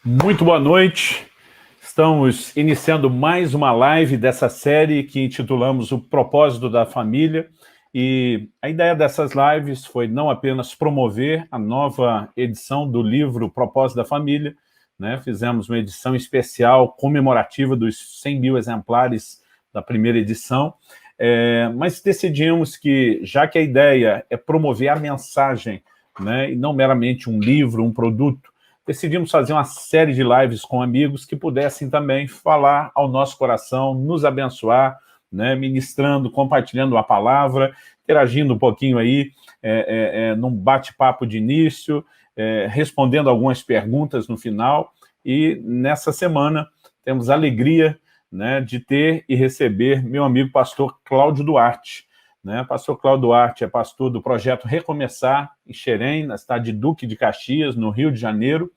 Muito boa noite. Estamos iniciando mais uma live dessa série que intitulamos O Propósito da Família. E a ideia dessas lives foi não apenas promover a nova edição do livro Propósito da Família, né? Fizemos uma edição especial comemorativa dos 100 mil exemplares da primeira edição, mas decidimos que, já que a ideia é promover a mensagem, né, e não meramente um livro, um produto, decidimos fazer uma série de lives com amigos que pudessem também falar ao nosso coração, nos abençoar, né, ministrando, compartilhando a palavra, interagindo um pouquinho aí, num bate-papo de início, respondendo algumas perguntas no final. E nessa semana temos a alegria, né, de ter e receber meu amigo pastor Cláudio Duarte. Né? Pastor Cláudio Duarte é pastor do projeto Recomeçar, em Xerém, na cidade de Duque de Caxias, no Rio de Janeiro,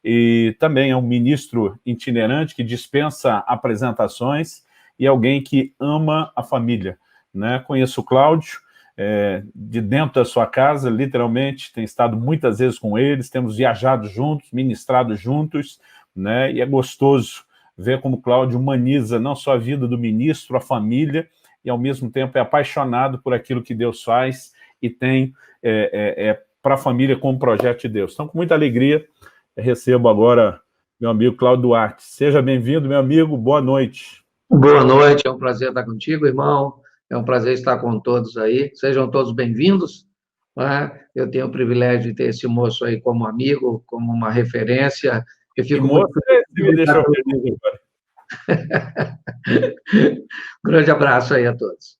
e também é um ministro itinerante que dispensa apresentações e alguém que ama a família. Né? Conheço o Cláudio de dentro da sua casa, literalmente, tenho estado muitas vezes com eles, temos viajado juntos, ministrado juntos, né? E é gostoso ver como o Cláudio humaniza não só a vida do ministro, a família, e ao mesmo tempo é apaixonado por aquilo que Deus faz e tem para a família como projeto de Deus. Então, com muita alegria, recebo agora meu amigo Cláudio Duarte. Seja bem-vindo, meu amigo, boa noite. Boa noite, é um prazer estar contigo, irmão, é um prazer estar com todos aí, sejam todos bem-vindos, né? Eu tenho o privilégio de ter esse moço aí como amigo, como uma referência, eu fico muito... me deixou feliz agora. Grande abraço aí a todos.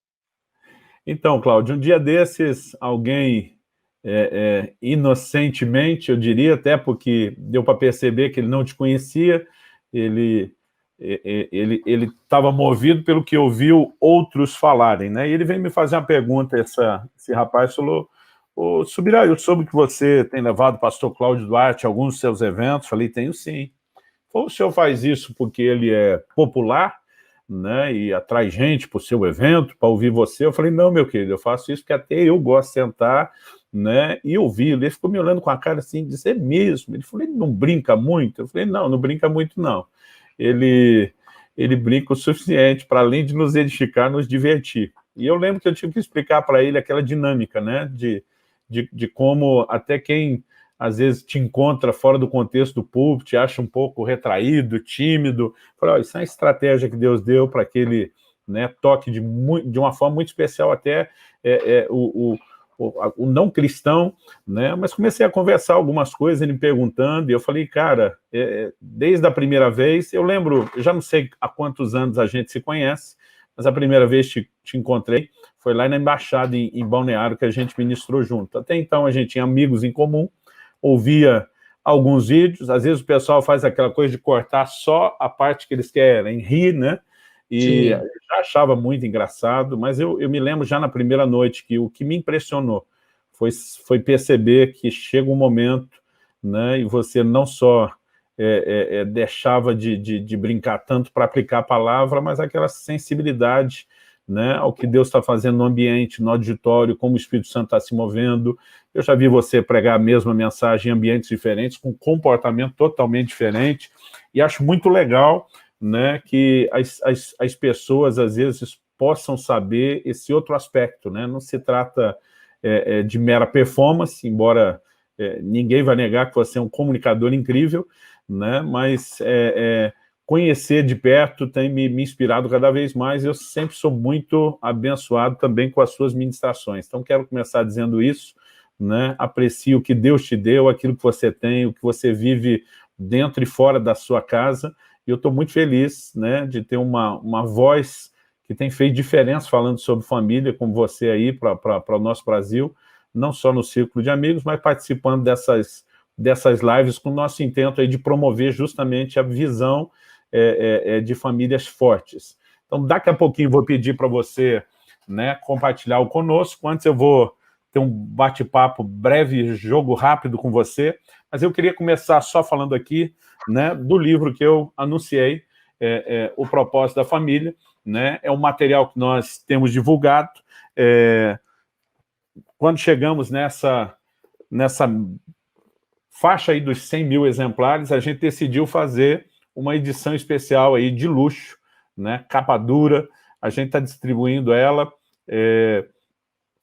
Então, Cláudio, um dia desses, alguém inocentemente, eu diria, até porque deu para perceber que ele não te conhecia, ele estava movido pelo que ouviu outros falarem, né? E ele veio me fazer uma pergunta, esse rapaz falou: ô, Subirá, eu soube que você tem levado o pastor Cláudio Duarte a alguns dos seus eventos. Falei, tenho sim. Ou o senhor faz isso porque ele é popular, né, e atrai gente para o seu evento, para ouvir você? Eu falei, não, meu querido, eu faço isso porque até eu gosto de sentar, né, e ouvir. Ele ficou me olhando com a cara assim, dizer mesmo. Ele falou, ele não brinca muito? Eu falei, não brinca muito, não. Ele brinca o suficiente para, além de nos edificar, nos divertir. E eu lembro que eu tive que explicar para ele aquela dinâmica, né, de como até quem às vezes te encontra fora do contexto do púlpito, te acha um pouco retraído, tímido. Fala, isso é uma estratégia que Deus deu para aquele, né, toque de uma forma muito especial até o não cristão, né? Mas comecei a conversar algumas coisas, ele me perguntando, e eu falei, cara, desde a primeira vez, eu lembro, eu já não sei há quantos anos a gente se conhece, mas a primeira vez te encontrei foi lá na embaixada em Balneário que a gente ministrou junto. Até então a gente tinha amigos em comum, ouvia alguns vídeos, às vezes o pessoal faz aquela coisa de cortar só a parte que eles querem rir, né? E eu já achava muito engraçado, mas eu me lembro já na primeira noite que o que me impressionou foi perceber que chega um momento, né, e você não só deixava de brincar tanto para aplicar a palavra, mas aquela sensibilidade, né, ao que Deus está fazendo no ambiente, no auditório, como o Espírito Santo está se movendo. Eu já vi você pregar a mesma mensagem em ambientes diferentes, com comportamento totalmente diferente, e acho muito legal, né, que as pessoas, às vezes, possam saber esse outro aspecto, né? Não se trata de mera performance, embora ninguém vai negar que você é um comunicador incrível, né? Mas conhecer de perto tem me inspirado cada vez mais. Eu sempre sou muito abençoado também com as suas ministrações. Então, quero começar dizendo isso, né? Aprecio o que Deus te deu, aquilo que você tem, o que você vive dentro e fora da sua casa. E eu estou muito feliz, né, de ter uma voz que tem feito diferença falando sobre família, como você aí, para o nosso Brasil, não só no círculo de amigos, mas participando dessas lives com o nosso intento aí de promover justamente a visão de famílias fortes. Então, daqui a pouquinho vou pedir para você, né, compartilhar o conosco. Antes eu vou ter um bate-papo breve, jogo rápido com você, mas eu queria começar só falando aqui, né, do livro que eu anunciei, O Propósito da Família, né? É um material que nós temos divulgado. Quando chegamos nessa faixa aí dos 100 mil exemplares, a gente decidiu fazer uma edição especial aí de luxo, né? Capa dura, a gente está distribuindo ela,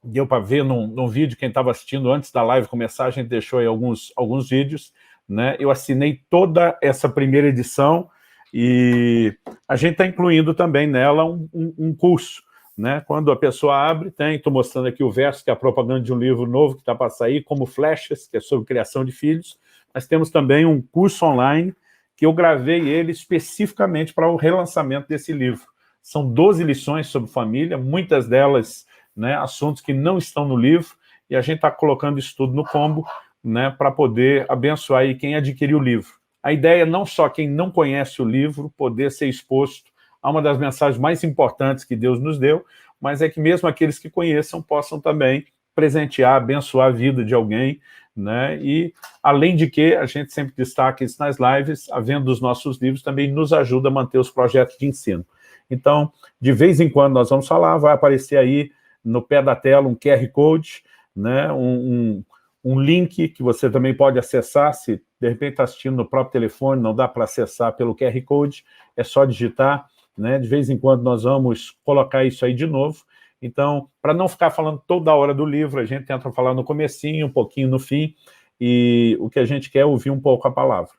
deu para ver num vídeo, quem estava assistindo antes da live começar, a gente deixou aí alguns vídeos, né? Eu assinei toda essa primeira edição e a gente está incluindo também nela um curso, né? Quando a pessoa abre, estou mostrando aqui o verso, que é a propaganda de um livro novo que está para sair, Como Flechas, que é sobre criação de filhos. Nós temos também um curso online, que eu gravei ele especificamente para o relançamento desse livro. São 12 lições sobre família, muitas delas, né, assuntos que não estão no livro, e a gente está colocando isso tudo no combo, né, para poder abençoar aí quem adquiriu o livro. A ideia é não só quem não conhece o livro poder ser exposto a uma das mensagens mais importantes que Deus nos deu, mas é que mesmo aqueles que conheçam possam também presentear, abençoar a vida de alguém, né? E, além de que, a gente sempre destaca isso nas lives, a venda dos nossos livros também nos ajuda a manter os projetos de ensino. Então, de vez em quando nós vamos falar, vai aparecer aí no pé da tela um QR Code, né? Um link que você também pode acessar, se de repente está assistindo no próprio telefone, não dá para acessar pelo QR Code, é só digitar, né? De vez em quando nós vamos colocar isso aí de novo. Então, para não ficar falando toda hora do livro, a gente tenta falar no comecinho, um pouquinho no fim, e o que a gente quer é ouvir um pouco a palavra.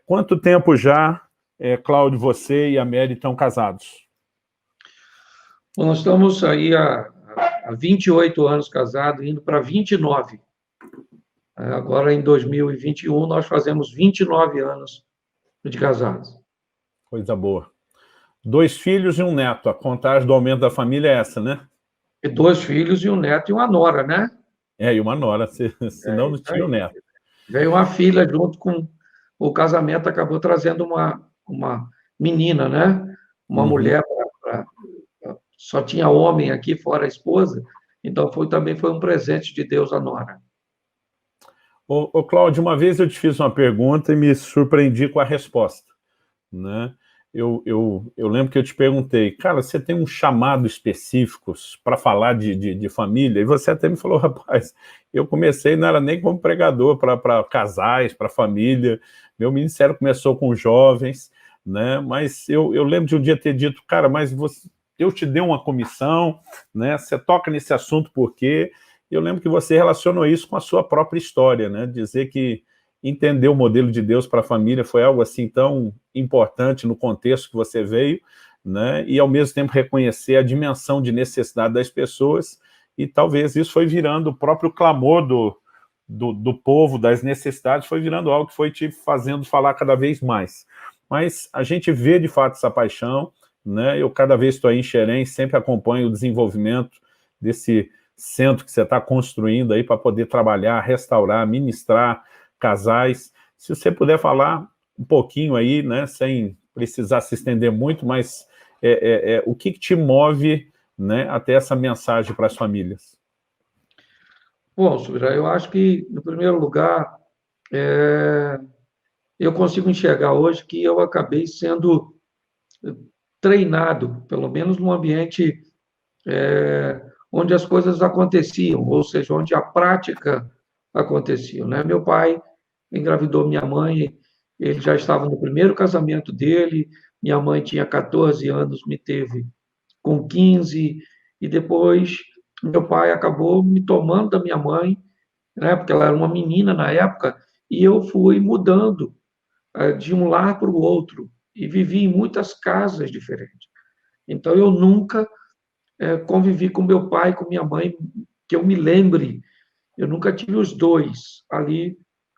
Quanto tempo já, Cláudio, você e a Mary estão casados? Bom, nós estamos aí há 28 anos casados, indo para 29. Agora, em 2021, nós fazemos 29 anos de casados. Coisa boa. 2 filhos e um neto. A contagem do aumento da família é essa, né? E 2 filhos e um neto e uma nora, né? E uma nora, senão não tinha o neto. Veio uma filha junto com o casamento, acabou trazendo uma menina, né? Uma mulher, só tinha homem aqui, fora a esposa, então também foi um presente de Deus à nora. Ô Cláudio, uma vez eu te fiz uma pergunta e me surpreendi com a resposta, né? Eu lembro que eu te perguntei, cara, você tem um chamado específico para falar de família? E você até me falou, rapaz, eu comecei, não era nem como pregador para casais, para família, meu ministério começou com jovens, né? Mas eu lembro de um dia ter dito, cara, mas eu te dei uma comissão, né? Você toca nesse assunto por quê? Eu lembro que você relacionou isso com a sua própria história, né? Dizer que entender o modelo de Deus para a família foi algo assim tão importante no contexto que você veio, né? E ao mesmo tempo reconhecer a dimensão de necessidade das pessoas, e talvez isso foi virando o próprio clamor do povo, das necessidades, foi virando algo que foi te fazendo falar cada vez mais. Mas a gente vê de fato essa paixão, né? Eu cada vez estou aí em Xerém, sempre acompanho o desenvolvimento desse centro que você está construindo aí para poder trabalhar, restaurar, ministrar casais. Se você puder falar um pouquinho aí, né, sem precisar se estender muito, mas o que te move, né, até essa mensagem para as famílias? Bom, Subirá, eu acho que, no primeiro lugar, eu consigo enxergar hoje que eu acabei sendo treinado, pelo menos num ambiente onde as coisas aconteciam, ou seja, onde a prática acontecia, né? Meu pai engravidou minha mãe, ele já estava no primeiro casamento dele, minha mãe tinha 14 anos, me teve com 15, e depois meu pai acabou me tomando da minha mãe, né, porque ela era uma menina na época, e eu fui mudando de um lar para o outro, e vivi em muitas casas diferentes. Então, eu nunca convivi com meu pai, com minha mãe, que eu me lembre, eu nunca tive os dois ali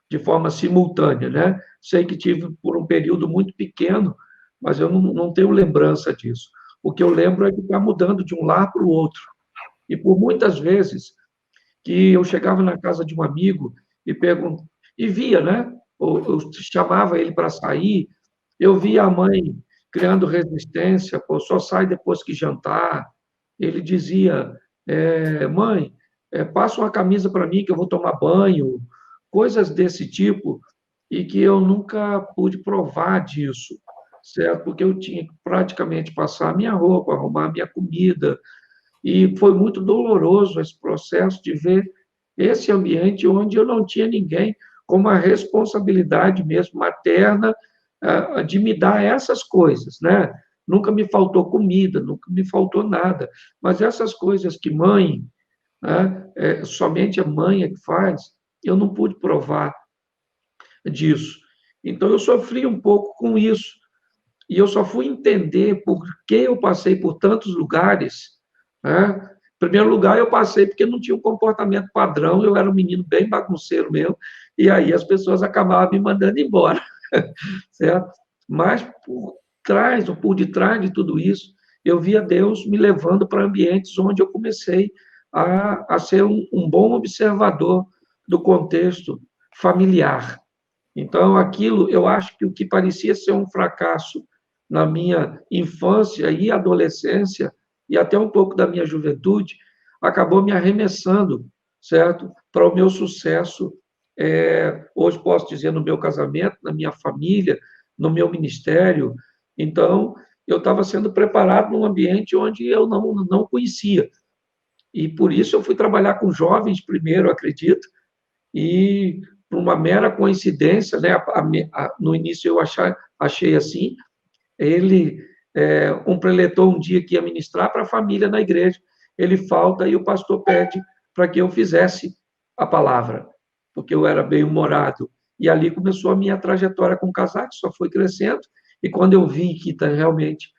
de forma simultânea, né? Sei que tive por um período muito pequeno, mas eu não tenho lembrança disso. O que eu lembro é de estar mudando de um lar para o outro. E por muitas vezes que eu chegava na casa de um amigo e via, né? Eu chamava ele para sair, eu via a mãe criando resistência, pô, só sai depois que jantar. Ele dizia, mãe, passa uma camisa para mim que eu vou tomar banho, coisas desse tipo, e que eu nunca pude provar disso, certo? Porque eu tinha que praticamente passar a minha roupa, arrumar a minha comida, e foi muito doloroso esse processo de ver esse ambiente onde eu não tinha ninguém como a responsabilidade mesmo materna de me dar essas coisas, né? Nunca me faltou comida, nunca me faltou nada, mas essas coisas que mãe, né, somente a mãe é que faz, eu não pude provar disso. Então, eu sofri um pouco com isso. E eu só fui entender por que eu passei por tantos lugares, né? Em primeiro lugar, eu passei porque não tinha um comportamento padrão, eu era um menino bem bagunceiro mesmo, e aí as pessoas acabavam me mandando embora, certo? Mas por trás, ou por detrás de tudo isso, eu via Deus me levando para ambientes onde eu comecei a ser um bom observador do contexto familiar. Então, aquilo, eu acho que o que parecia ser um fracasso na minha infância e adolescência, e até um pouco da minha juventude, acabou me arremessando, certo? Para o meu sucesso, hoje posso dizer, no meu casamento, na minha família, no meu ministério. Então, eu estava sendo preparado num ambiente onde eu não conhecia. E por isso eu fui trabalhar com jovens primeiro, acredito, e por uma mera coincidência, né, no início eu achei assim, ele, um preletor um dia que ia ministrar para a família na igreja, ele falta e o pastor pede para que eu fizesse a palavra, porque eu era bem-humorado. E ali começou a minha trajetória com o casaco, só foi crescendo, e quando eu vi que realmente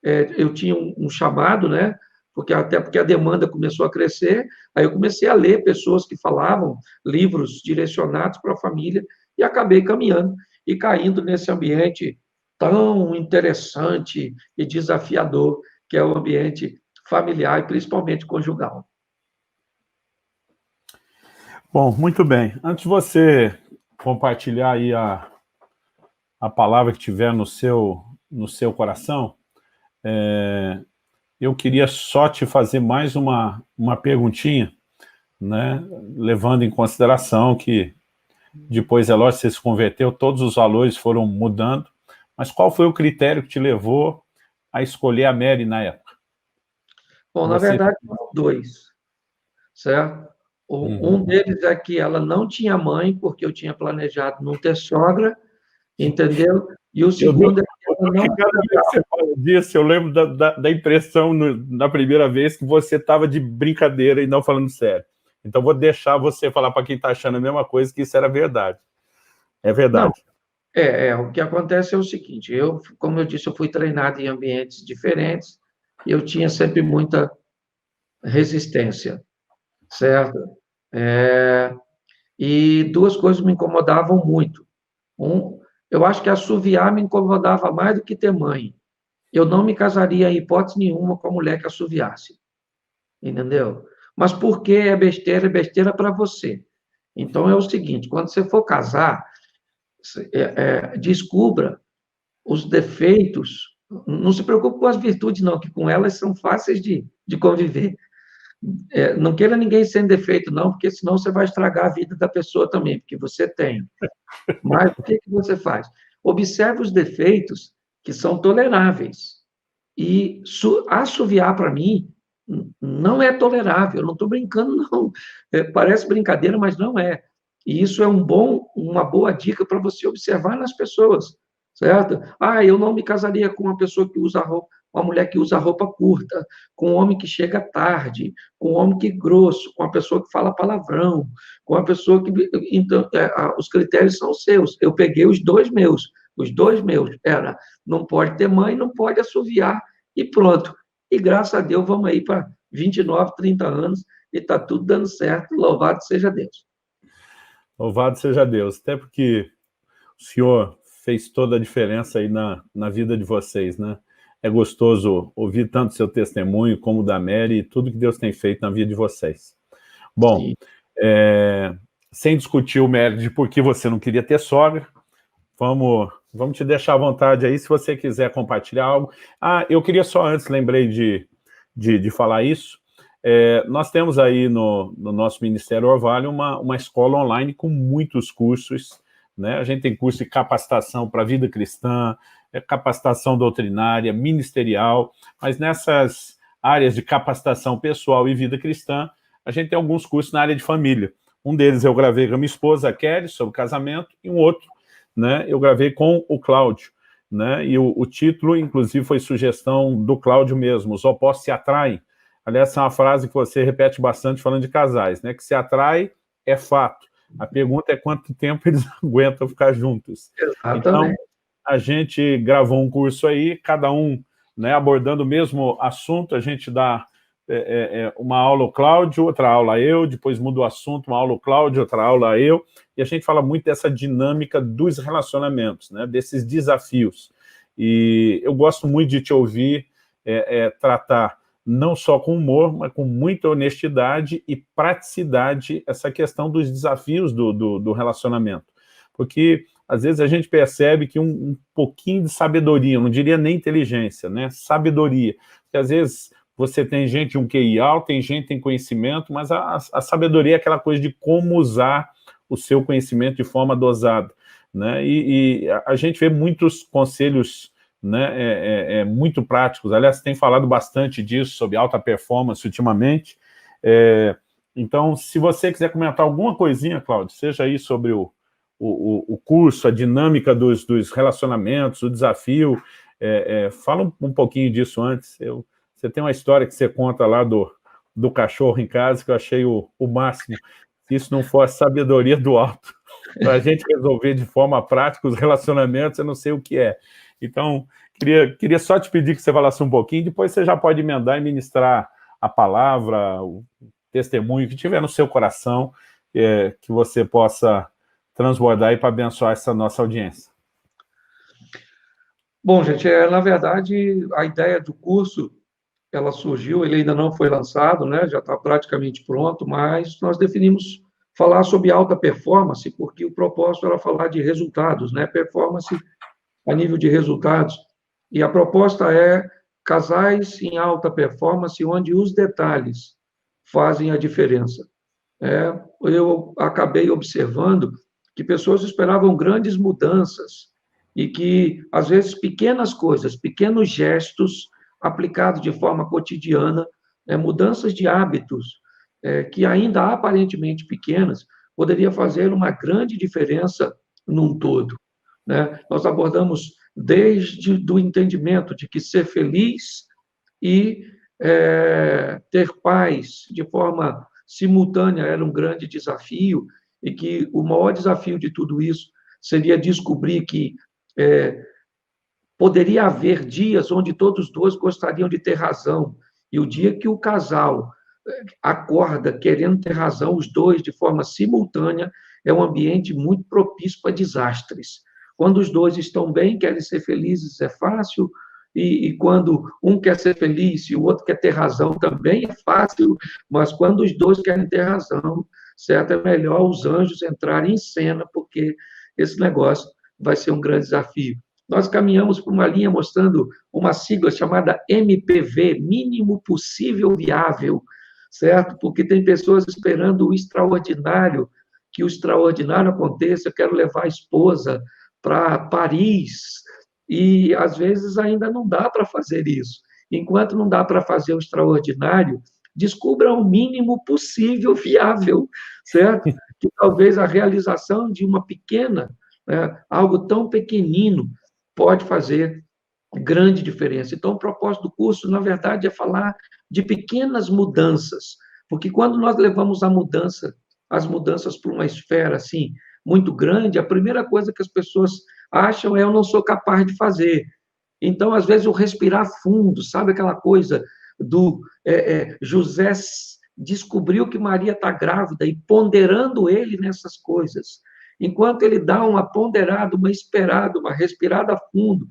eu tinha um chamado, né? Até porque a demanda começou a crescer, aí eu comecei a ler pessoas que falavam livros direcionados para a família e acabei caminhando e caindo nesse ambiente tão interessante e desafiador que é o ambiente familiar e principalmente conjugal. Bom, muito bem. Antes de você compartilhar aí a palavra que tiver no seu coração, eu queria só te fazer mais uma perguntinha, né? Levando em consideração que depois, é lógico, você se converteu, todos os valores foram mudando, mas qual foi o critério que te levou a escolher a Mary na época? Bom, na Você... verdade, foram dois, certo? Um deles é que ela não tinha mãe, porque eu tinha planejado não ter sogra, entendeu? E o segundo é que ela não... Cada vez que você fala disso, eu lembro da impressão na primeira vez que você estava de brincadeira e não falando sério. Então, vou deixar você falar para quem está achando a mesma coisa, que isso era verdade. É Não, verdade. o que acontece é o seguinte, como eu disse, eu fui treinado em ambientes diferentes e eu tinha sempre muita resistência, certo? E duas coisas me incomodavam muito. Eu acho que assoviar me incomodava mais do que ter mãe. Eu não me casaria em hipótese nenhuma com a mulher que assoviasse, entendeu? Mas por que é besteira? É besteira para você. Então é o seguinte, quando você for casar, descubra os defeitos, não se preocupe com as virtudes, não, que com elas são fáceis de conviver. Não queira ninguém sem defeito, não, porque senão você vai estragar a vida da pessoa também, porque você tem. Mas o que você faz? Observe os defeitos que são toleráveis. E assoviar, para mim, não é tolerável. Eu não estou brincando, não. Parece brincadeira, mas não é. E isso é uma boa dica para você observar nas pessoas, certo? Eu não me casaria com uma pessoa que usa roupa, uma mulher que usa roupa curta, com um homem que chega tarde, com um homem que é grosso, com uma pessoa que fala palavrão, com uma pessoa que... Então, os critérios são seus. Eu peguei os dois meus. Não pode ter mãe, não pode assoviar, e pronto. E graças a Deus, vamos aí para 29, 30 anos, e está tudo dando certo. Louvado seja Deus. Louvado seja Deus. Até porque o Senhor fez toda a diferença aí na vida de vocês, né? É gostoso ouvir tanto seu testemunho como o da Mary e tudo que Deus tem feito na vida de vocês. Bom, sem discutir o mérito de por que você não queria ter sogra, vamos te deixar à vontade aí, se você quiser compartilhar algo. Eu queria só antes, lembrei de falar isso, nós temos aí no nosso Ministério Orvalho uma escola online com muitos cursos, né? A gente tem curso de capacitação para a vida cristã, capacitação doutrinária, ministerial, mas nessas áreas de capacitação pessoal e vida cristã, a gente tem alguns cursos na área de família. Um deles eu gravei com a minha esposa, a Kelly, sobre casamento, e um outro, né, eu gravei com o Cláudio, né, e o título, inclusive, foi sugestão do Cláudio mesmo, Os Opostos se Atraem. Aliás, essa é uma frase que você repete bastante falando de casais, né, que se atrai é fato. A pergunta é quanto tempo eles aguentam ficar juntos. Então, Exatamente. a gente gravou um curso aí, cada um, né, abordando o mesmo assunto, a gente dá uma aula o Cláudio, outra aula eu, depois muda o assunto, uma aula o Cláudio, outra aula eu, e a gente fala muito dessa dinâmica dos relacionamentos, né, desses desafios. E eu gosto muito de te ouvir tratar não só com humor, mas com muita honestidade e praticidade essa questão dos desafios do relacionamento. Porque, às vezes, a gente percebe que um pouquinho de sabedoria, não diria nem inteligência, né? Sabedoria. Porque, às vezes, você tem gente de um QI alto, tem gente que tem conhecimento, mas a sabedoria é aquela coisa de como usar o seu conhecimento de forma dosada, né? E a gente vê muitos conselhos, né, muito práticos. Aliás, tem falado bastante disso, sobre alta performance ultimamente. Então, se você quiser comentar alguma coisinha, Cláudio, seja aí sobre o curso, a dinâmica dos relacionamentos, o desafio, fala um pouquinho disso antes. Você tem uma história que você conta lá do cachorro em casa, que eu achei o máximo. Se isso não for a sabedoria do alto, para a gente resolver de forma prática os relacionamentos, eu não sei o que é. Então, queria só te pedir que você falasse um pouquinho, depois você já pode emendar e ministrar a palavra, o testemunho que tiver no seu coração, que você possa transbordar aí para abençoar essa nossa audiência. Bom, gente, na verdade, a ideia do curso, ela surgiu, ele ainda não foi lançado, né? Já está praticamente pronto, mas nós definimos falar sobre alta performance, porque o propósito era falar de resultados, né? Performance a nível de resultados. E a proposta é casais em alta performance, onde os detalhes fazem a diferença. Eu acabei observando que pessoas esperavam grandes mudanças e que, às vezes, pequenas coisas, pequenos gestos aplicados de forma cotidiana, mudanças de hábitos, que ainda aparentemente pequenas, poderia fazer uma grande diferença num todo, né? Nós abordamos desde o entendimento de que ser feliz e ter paz de forma simultânea era um grande desafio, e que o maior desafio de tudo isso seria descobrir que poderia haver dias onde todos os dois gostariam de ter razão, e o dia que o casal acorda querendo ter razão, os dois, de forma simultânea, é um ambiente muito propício para desastres. Quando os dois estão bem, querem ser felizes, é fácil, e quando um quer ser feliz e o outro quer ter razão, também é fácil, mas quando os dois querem ter razão, certo? É melhor os anjos entrarem em cena, porque esse negócio vai ser um grande desafio. Nós caminhamos por uma linha mostrando uma sigla chamada MPV, Mínimo Possível Viável, certo? Porque tem pessoas esperando o extraordinário, que o extraordinário aconteça. Eu quero levar a esposa para Paris, e às vezes ainda não dá para fazer isso. Enquanto não dá para fazer o extraordinário, descubra o mínimo possível viável, certo? Que talvez a realização de uma pequena, algo tão pequenino, pode fazer grande diferença. Então, o propósito do curso, na verdade, é falar de pequenas mudanças, porque quando nós levamos as mudanças para uma esfera assim muito grande, a primeira coisa que as pessoas acham é: eu não sou capaz de fazer. Então, às vezes, o respirar fundo, sabe aquela coisa do José descobriu que Maria está grávida e ponderando ele nessas coisas. Enquanto ele dá uma ponderada, uma esperada, uma respirada fundo,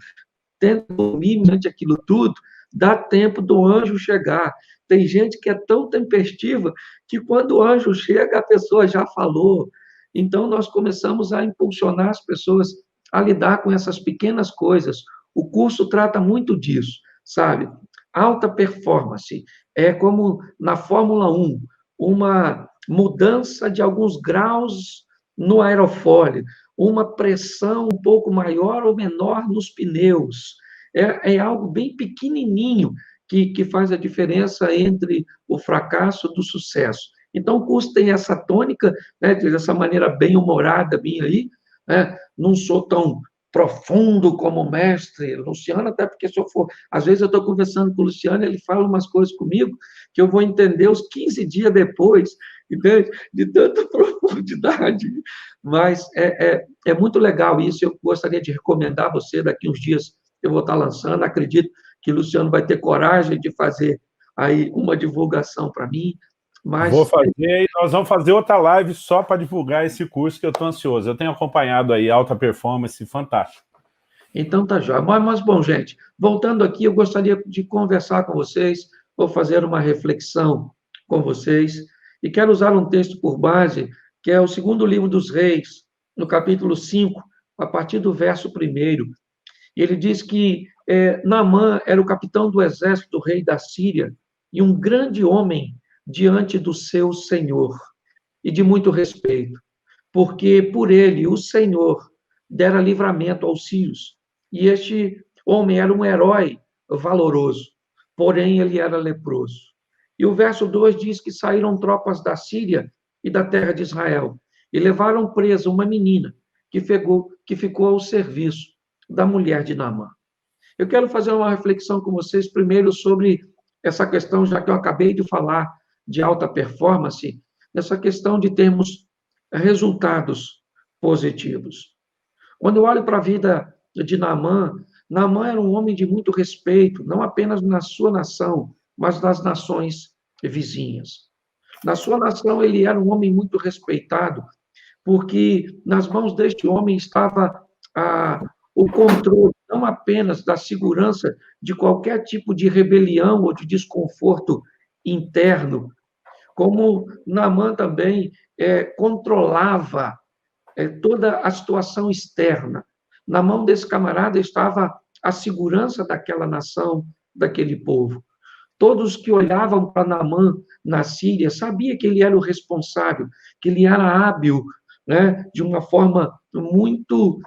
tenta dormir diante aquilo tudo, dá tempo do anjo chegar. Tem gente que é tão tempestiva que quando o anjo chega, a pessoa já falou. Então, nós começamos a impulsionar as pessoas a lidar com essas pequenas coisas. O curso trata muito disso, sabe? Alta performance é como na Fórmula 1, uma mudança de alguns graus no aerofólio, uma pressão um pouco maior ou menor nos pneus. É algo bem pequenininho que faz a diferença entre o fracasso do sucesso. Então, o curso tem essa tônica, né, dessa maneira bem-humorada minha aí, né, não sou tão profundo como o mestre Luciano, até porque se eu for... Às vezes eu estou conversando com o Luciano, ele fala umas coisas comigo que eu vou entender os 15 dias depois, entende? De tanta profundidade. Mas é muito legal isso, eu gostaria de recomendar a você, daqui uns dias eu vou estar lançando, acredito que o Luciano vai ter coragem de fazer aí uma divulgação para mim, Vou mas... fazer, e nós vamos fazer outra live só para divulgar esse curso que eu estou ansioso. Eu tenho acompanhado aí alta performance, fantástico. Então tá jóia. Mas, bom, gente, voltando aqui, eu gostaria de conversar com vocês, vou fazer uma reflexão com vocês, e quero usar um texto por base, que é o segundo livro dos Reis, no capítulo 5, a partir do verso 1. Ele diz que Naamã era o capitão do exército do rei da Síria, e um grande homem diante do seu senhor, e de muito respeito, porque por ele o Senhor dera livramento aos sírios. E este homem era um herói valoroso, porém ele era leproso. E o verso 2 diz que saíram tropas da Síria e da terra de Israel e levaram presa uma menina que ficou ao serviço da mulher de Naamã. Eu quero fazer uma reflexão com vocês primeiro sobre essa questão, já que eu acabei de falar de alta performance, nessa questão de termos resultados positivos. Quando eu olho para a vida de Naamã, Naamã era um homem de muito respeito, não apenas na sua nação, mas nas nações vizinhas. Na sua nação, ele era um homem muito respeitado, porque nas mãos deste homem estava o controle, não apenas da segurança de qualquer tipo de rebelião ou de desconforto interno, como Naamã também controlava toda a situação externa. Na mão desse camarada estava a segurança daquela nação, daquele povo. Todos que olhavam para Naamã na Síria sabiam que ele era o responsável, que ele era hábil, né, de uma forma muito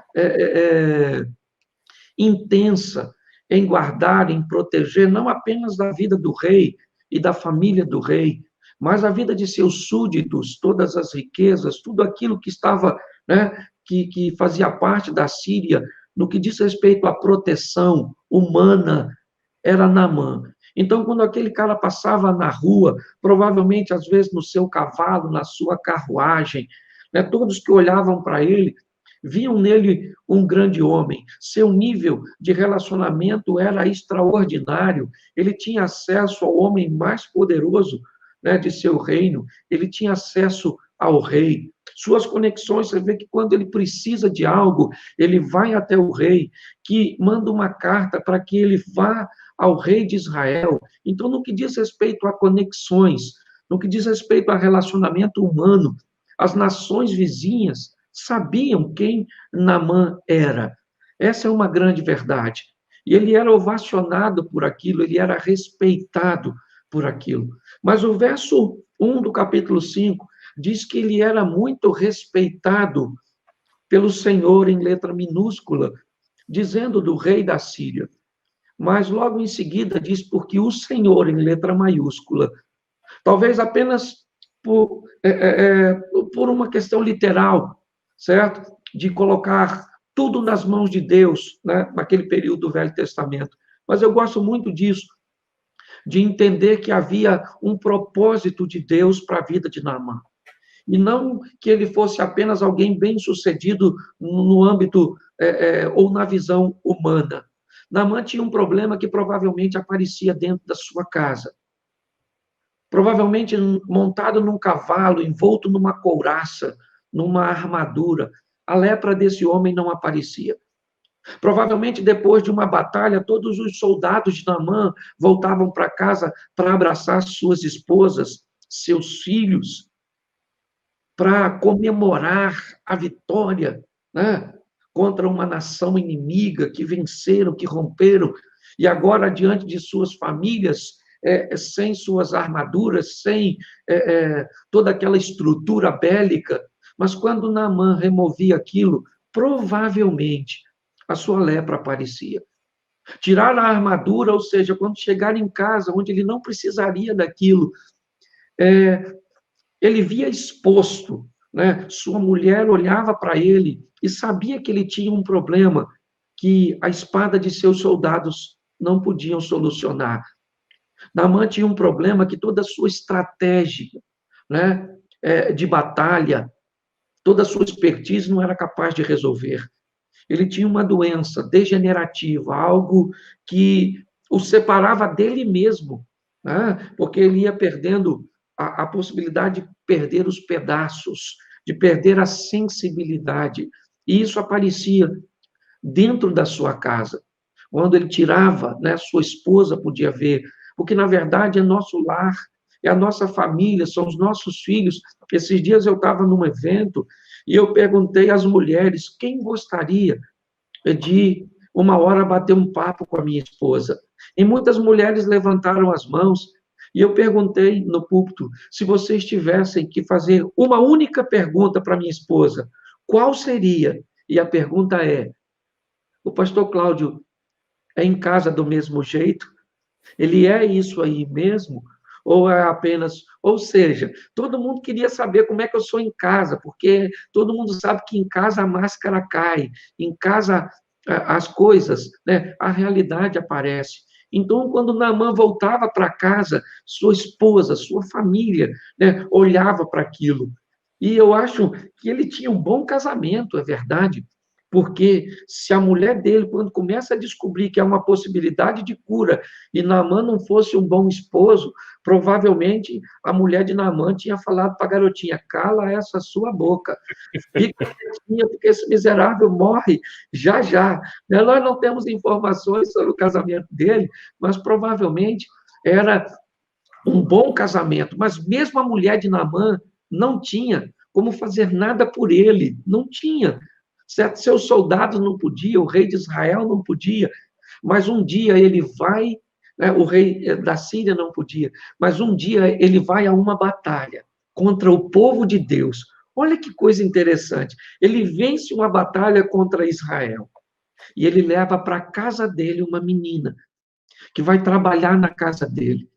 intensa em guardar, em proteger, não apenas da vida do rei e da família do rei, mas a vida de seus súditos, todas as riquezas, tudo aquilo que estava, né, que fazia parte da Síria, no que diz respeito à proteção humana, era Naamã. Então, quando aquele cara passava na rua, provavelmente, às vezes, no seu cavalo, na sua carruagem, né, todos que olhavam para ele viam nele um grande homem. Seu nível de relacionamento era extraordinário. Ele tinha acesso ao homem mais poderoso, né, de seu reino. Ele tinha acesso ao rei. Suas conexões, você vê que quando ele precisa de algo, ele vai até o rei, que manda uma carta para que ele vá ao rei de Israel. Então, no que diz respeito a conexões, no que diz respeito a relacionamento humano, as nações vizinhas sabiam quem Naamã era. Essa é uma grande verdade. E ele era ovacionado por aquilo, ele era respeitado por aquilo. Mas o verso 1 do capítulo 5 diz que ele era muito respeitado pelo Senhor em letra minúscula, dizendo do rei da Síria. Mas logo em seguida diz porque o Senhor em letra maiúscula. Talvez apenas por uma questão literal, certo? De colocar tudo nas mãos de Deus, né? Naquele período do Velho Testamento. Mas eu gosto muito disso, de entender que havia um propósito de Deus para a vida de Naamã. E não que ele fosse apenas alguém bem-sucedido no âmbito ou na visão humana. Naamã tinha um problema que provavelmente aparecia dentro da sua casa. Provavelmente montado num cavalo, envolto numa couraça, numa armadura. A lepra desse homem não aparecia. Provavelmente, depois de uma batalha, todos os soldados de Naamã voltavam para casa para abraçar suas esposas, seus filhos, para comemorar a vitória, né, contra uma nação inimiga que venceram, que romperam, e agora, diante de suas famílias, sem suas armaduras, sem toda aquela estrutura bélica. Mas quando Naamã removia aquilo, provavelmente a sua lepra aparecia. Tirar a armadura, ou seja, quando chegar em casa, onde ele não precisaria daquilo, ele via exposto, né? Sua mulher olhava para ele e sabia que ele tinha um problema que a espada de seus soldados não podiam solucionar. Naamã tinha um problema que toda a sua estratégia, né, de batalha, toda a sua expertise não era capaz de resolver. Ele tinha uma doença degenerativa, algo que o separava dele mesmo, né? Porque ele ia perdendo a possibilidade de perder os pedaços, de perder a sensibilidade. E isso aparecia dentro da sua casa. Quando ele tirava, né, sua esposa podia ver, porque na verdade é nosso lar, é a nossa família, são os nossos filhos. Esses dias eu estava num evento e eu perguntei às mulheres quem gostaria de uma hora bater um papo com a minha esposa. E muitas mulheres levantaram as mãos e eu perguntei no púlpito se vocês tivessem que fazer uma única pergunta para minha esposa, qual seria? E a pergunta é: o pastor Cláudio é em casa do mesmo jeito? Ele é isso aí mesmo? Ou é apenas... Ou seja, todo mundo queria saber como é que eu sou em casa, porque todo mundo sabe que em casa a máscara cai, em casa as coisas, né, a realidade aparece. Então, quando Naamã voltava para casa, sua esposa, sua família, né, olhava para aquilo. E eu acho que ele tinha um bom casamento, é verdade, porque se a mulher dele, quando começa a descobrir que há uma possibilidade de cura, e Naamã não fosse um bom esposo, provavelmente a mulher de Naamã tinha falado para a garotinha: cala essa sua boca, fica quietinha, porque esse miserável morre já já. Nós não temos informações sobre o casamento dele, mas provavelmente era um bom casamento. Mas mesmo a mulher de Naamã não tinha como fazer nada por ele, não tinha. Certo? Seus soldados não podiam, o rei de Israel não podia, mas um dia ele vai, né, o rei da Síria não podia, mas um dia ele vai a uma batalha contra o povo de Deus. Olha que coisa interessante. Ele vence uma batalha contra Israel e ele leva para a casa dele uma menina que vai trabalhar na casa dele.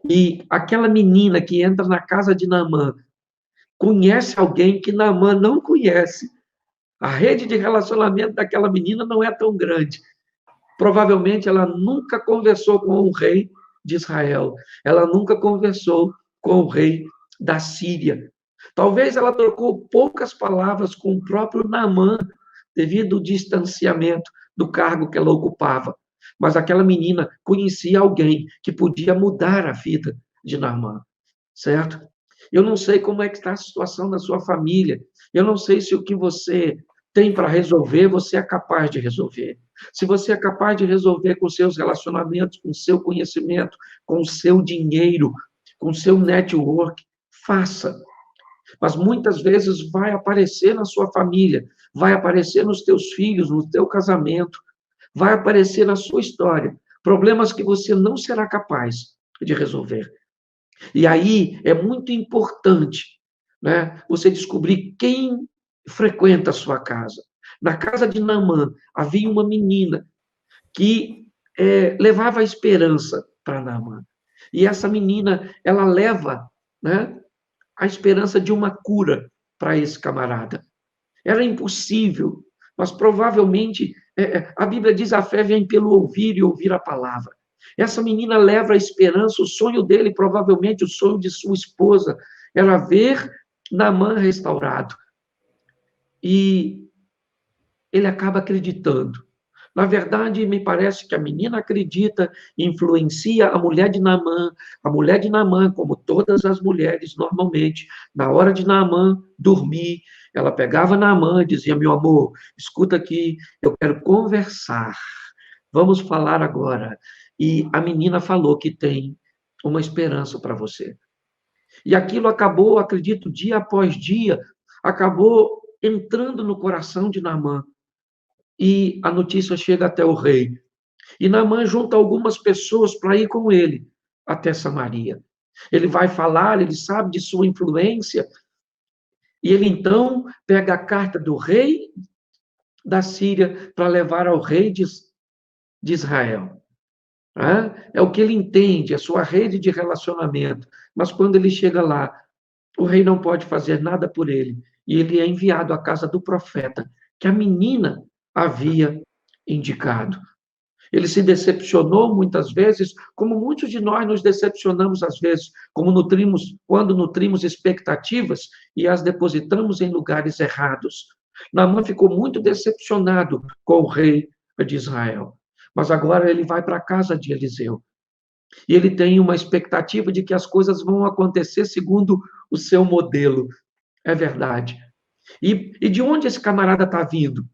E aquela menina que entra na casa de Naamã conhece alguém que Naamã não conhece. A rede de relacionamento daquela menina não é tão grande. Provavelmente ela nunca conversou com o rei de Israel. Ela nunca conversou com o rei da Síria. Talvez ela trocou poucas palavras com o próprio Naamã, devido ao distanciamento do cargo que ela ocupava. Mas aquela menina conhecia alguém que podia mudar a vida de Naamã, certo? Eu não sei como é que está a situação da sua família. Eu não sei se o que você tem para resolver, você é capaz de resolver. Se você é capaz de resolver com seus relacionamentos, com seu conhecimento, com o seu dinheiro, com o seu network, faça. Mas muitas vezes vai aparecer na sua família, vai aparecer nos teus filhos, no teu casamento, vai aparecer na sua história, problemas que você não será capaz de resolver. E aí é muito importante, né, você descobrir quem frequenta a sua casa. Na casa de Naamã havia uma menina que levava a esperança para Naamã. E essa menina, ela leva, né, a esperança de uma cura para esse camarada. Era impossível, mas provavelmente a Bíblia diz: a fé vem pelo ouvir e ouvir a palavra. Essa menina leva a esperança, o sonho dele, provavelmente o sonho de sua esposa, era ver Naamã restaurado. E ele acaba acreditando. Na verdade, me parece que a menina acredita, influencia a mulher de Naamã. A mulher de Naamã, como todas as mulheres, normalmente, na hora de Naamã dormir, ela pegava Naamã e dizia: meu amor, escuta aqui, eu quero conversar. Vamos falar agora. E a menina falou que tem uma esperança para você. E aquilo acabou, acredito, dia após dia, acabou entrando no coração de Naamã. E a notícia chega até o rei. E Naamã junta algumas pessoas para ir com ele até Samaria. Ele vai falar, ele sabe de sua influência, e ele então pega a carta do rei da Síria para levar ao rei de Israel. É o que ele entende, a sua rede de relacionamento. Mas quando ele chega lá, o rei não pode fazer nada por ele, e ele é enviado à casa do profeta, que a menina havia indicado. Ele se decepcionou muitas vezes, como muitos de nós nos decepcionamos às vezes, quando nutrimos expectativas e as depositamos em lugares errados. Naamã ficou muito decepcionado com o rei de Israel. Mas agora ele vai para a casa de Eliseu. E ele tem uma expectativa de que as coisas vão acontecer segundo o seu modelo. É verdade. E de onde esse camarada está vindo?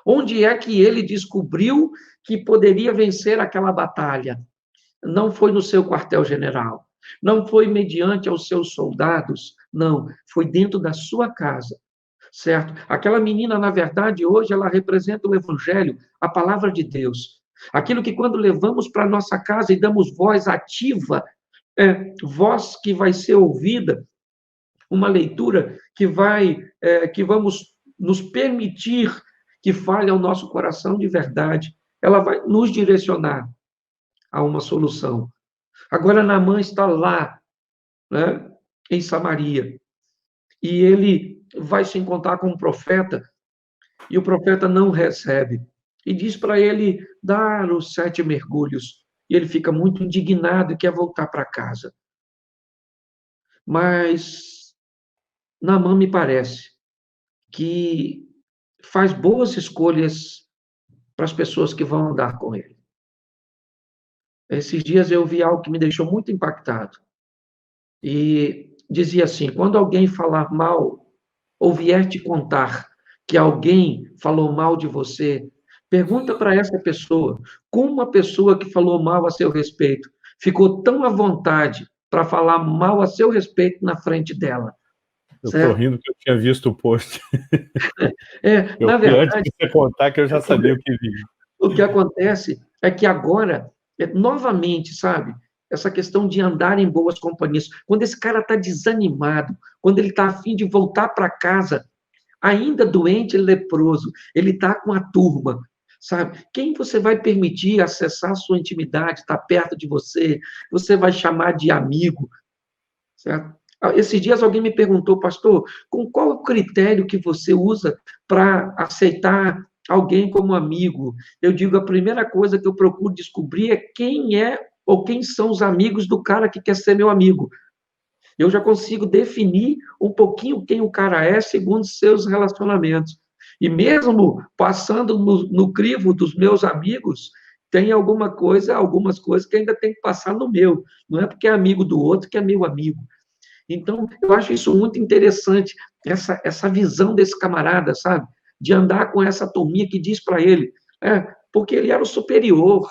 Onde é que ele descobriu que poderia vencer aquela batalha? Não foi no seu quartel-general, não foi mediante aos seus soldados, não, foi dentro da sua casa, certo? Aquela menina, na verdade, hoje, ela representa o evangelho, a palavra de Deus. Aquilo que quando levamos para nossa casa e damos voz ativa, voz que vai ser ouvida, uma leitura que vamos nos permitir que fale ao nosso coração de verdade. Ela vai nos direcionar a uma solução. Agora, Naamã está lá, né, em Samaria, e ele vai se encontrar com um profeta, e o profeta não recebe, e diz para ele dar os 7 mergulhos, e ele fica muito indignado e quer voltar para casa. Mas Naamã me parece que faz boas escolhas para as pessoas que vão andar com ele. Esses dias eu vi algo que me deixou muito impactado. E dizia assim: quando alguém falar mal, ou vier te contar que alguém falou mal de você, pergunta para essa pessoa como a pessoa que falou mal a seu respeito ficou tão à vontade para falar mal a seu respeito na frente dela. Eu estou Certo? rindo que eu tinha visto o post. Eu Na vi antes verdade, de você contar que eu já sabia o que vinha. o que acontece é que agora, novamente, sabe, essa questão de andar em boas companhias, quando esse cara está desanimado, quando ele está a fim de voltar para casa, ainda doente e leproso, ele está com a turma, sabe? Quem você vai permitir acessar a sua intimidade, estar perto de você, você vai chamar de amigo, certo? Esses dias alguém me perguntou, pastor, com qual o critério que você usa para aceitar alguém como amigo? Eu digo, a primeira coisa que eu procuro descobrir é quem é ou quem são os amigos do cara que quer ser meu amigo. Eu já consigo definir um pouquinho quem o cara é segundo seus relacionamentos. E mesmo passando no crivo dos meus amigos, tem algumas coisas que ainda tem que passar no meu. Não é porque é amigo do outro que é meu amigo. Então, eu acho isso muito interessante, essa visão desse camarada, sabe? De andar com essa turminha que diz para ele, porque ele era o superior.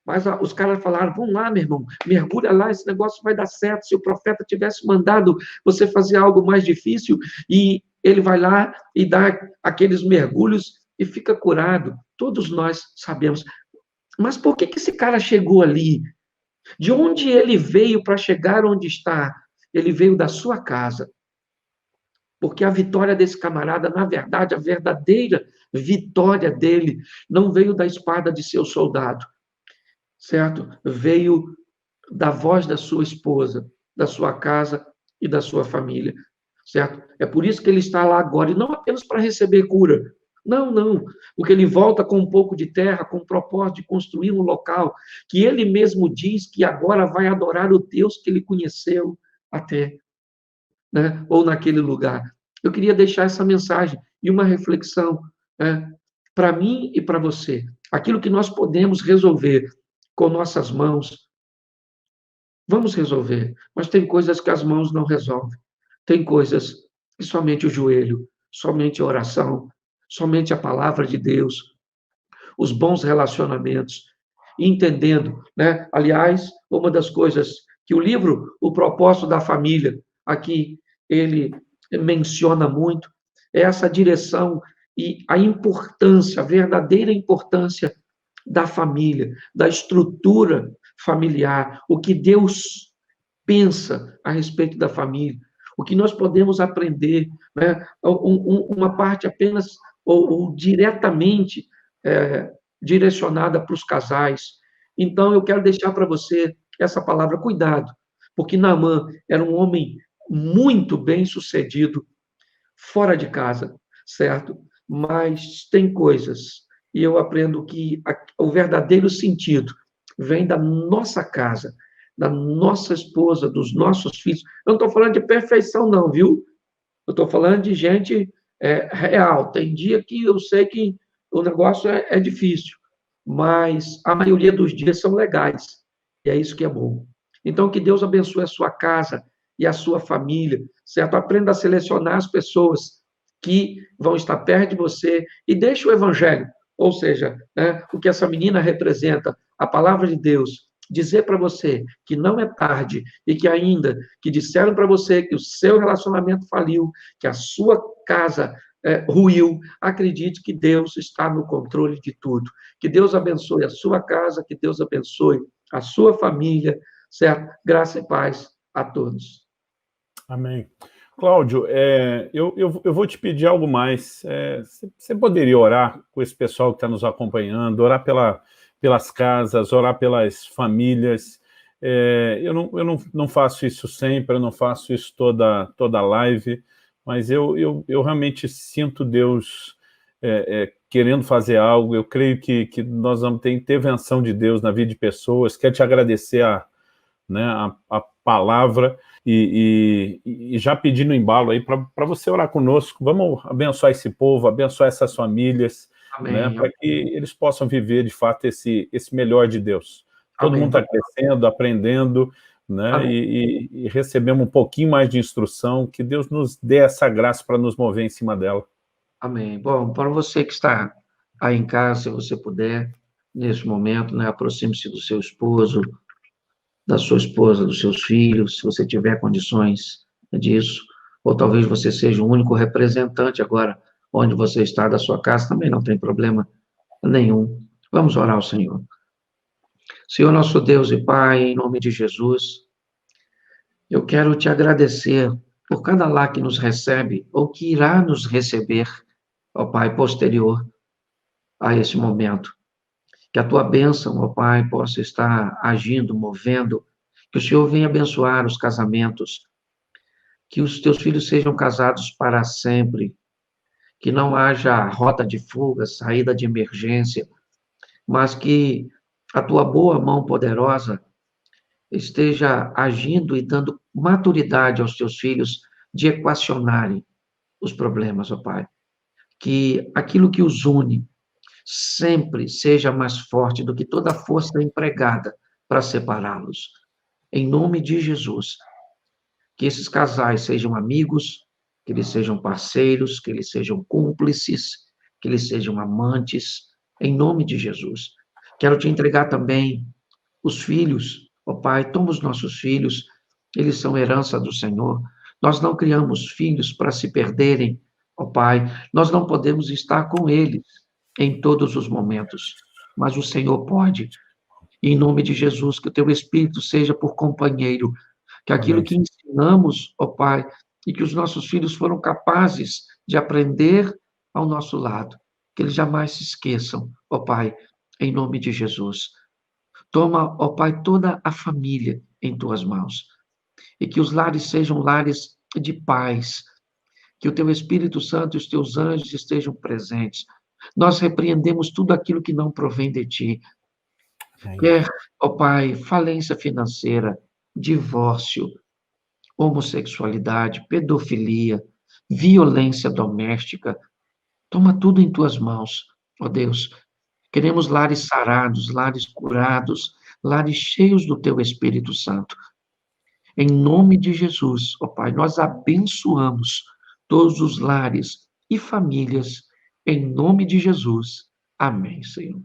Mas os caras falaram, vamos lá, meu irmão, mergulha lá, esse negócio vai dar certo. Se o profeta tivesse mandado você fazer algo mais difícil, e ele vai lá e dá aqueles mergulhos e fica curado. Todos nós sabemos. Mas por que esse cara chegou ali? De onde ele veio para chegar onde está? Ele veio da sua casa. Porque a vitória desse camarada, na verdade, a verdadeira vitória dele, não veio da espada de seu soldado, certo? Veio da voz da sua esposa, da sua casa e da sua família, certo? É por isso que ele está lá agora, e não apenas para receber cura. Não, não, porque ele volta com um pouco de terra, com o propósito de construir um local que ele mesmo diz que agora vai adorar o Deus que ele conheceu até, né? Ou naquele lugar. Eu queria deixar essa mensagem e uma reflexão, né? Para mim e para você. Aquilo que nós podemos resolver com nossas mãos, vamos resolver, mas tem coisas que as mãos não resolvem. Tem coisas que somente o joelho, somente a oração, somente a palavra de Deus, os bons relacionamentos, entendendo, né? Aliás, uma das coisas que o livro O Propósito da Família, aqui ele menciona muito, é essa direção e a importância, a verdadeira importância da família, da estrutura familiar, o que Deus pensa a respeito da família, o que nós podemos aprender, né? Uma parte apenas ou diretamente direcionada para os casais. Então, eu quero deixar para você essa palavra, cuidado, porque Naamã era um homem muito bem sucedido fora de casa, certo? Mas tem coisas, e eu aprendo que o verdadeiro sentido vem da nossa casa, da nossa esposa, dos nossos filhos. Eu não estou falando de perfeição, não, viu? Eu estou falando de gente real. Tem dia que eu sei que o negócio é difícil, mas a maioria dos dias são legais. E é isso que é bom. Então, que Deus abençoe a sua casa e a sua família, certo? Aprenda a selecionar as pessoas que vão estar perto de você e deixe o evangelho, ou seja, né, o que essa menina representa, a palavra de Deus, dizer para você que não é tarde e que ainda que disseram para você que o seu relacionamento faliu, que a sua casa ruiu, acredite que Deus está no controle de tudo. Que Deus abençoe a sua casa, que Deus abençoe a sua família, certo? Graça e paz a todos. Amém. Cláudio, eu vou te pedir algo mais. Você poderia orar com esse pessoal que está nos acompanhando, orar pelas casas, orar pelas famílias. Eu não faço isso sempre, eu não faço isso toda live, mas eu realmente sinto Deus querendo fazer algo. Eu creio que nós vamos ter intervenção de Deus na vida de pessoas. Quero te agradecer a palavra e já pedindo embalo aí para você orar conosco. Vamos abençoar esse povo, abençoar essas famílias, né, para que eles possam viver de fato esse melhor de Deus. Todo mundo está crescendo, aprendendo, né, e recebemos um pouquinho mais de instrução. Que Deus nos dê essa graça para nos mover em cima dela. Amém. Bom, para você que está aí em casa, se você puder, nesse momento, né, aproxime-se do seu esposo, da sua esposa, dos seus filhos, se você tiver condições disso, ou talvez você seja o único representante agora, onde você está da sua casa, também não tem problema nenhum. Vamos orar ao Senhor. Senhor, nosso Deus e Pai, em nome de Jesus, eu quero te agradecer por cada lar que nos recebe, ou que irá nos receber, ó Pai, posterior a esse momento. Que a tua bênção, ó Pai, possa estar agindo, movendo, que o Senhor venha abençoar os casamentos, que os teus filhos sejam casados para sempre, que não haja rota de fuga, saída de emergência, mas que a tua boa mão poderosa esteja agindo e dando maturidade aos teus filhos de equacionarem os problemas, ó Pai. Que aquilo que os une sempre seja mais forte do que toda a força empregada para separá-los. Em nome de Jesus, que esses casais sejam amigos, que eles sejam parceiros, que eles sejam cúmplices, que eles sejam amantes, em nome de Jesus. Quero te entregar também os filhos, ó Pai, toma os nossos filhos, eles são herança do Senhor. Nós não criamos filhos para se perderem, ó Pai, nós não podemos estar com eles em todos os momentos, mas o Senhor pode. E em nome de Jesus, que o teu Espírito seja por companheiro, que aquilo que ensinamos, ó Pai, e que os nossos filhos foram capazes de aprender ao nosso lado, que eles jamais se esqueçam, ó Pai, em nome de Jesus. Toma, ó Pai, toda a família em tuas mãos, e que os lares sejam lares de paz, que o teu Espírito Santo e os teus anjos estejam presentes. Nós repreendemos tudo aquilo que não provém de ti. Quer, ó Pai, falência financeira, divórcio, homossexualidade, pedofilia, violência doméstica. Toma tudo em tuas mãos, ó Deus. Queremos lares sarados, lares curados, lares cheios do teu Espírito Santo. Em nome de Jesus, ó Pai, nós abençoamos todos os lares e famílias, em nome de Jesus. Amém, Senhor.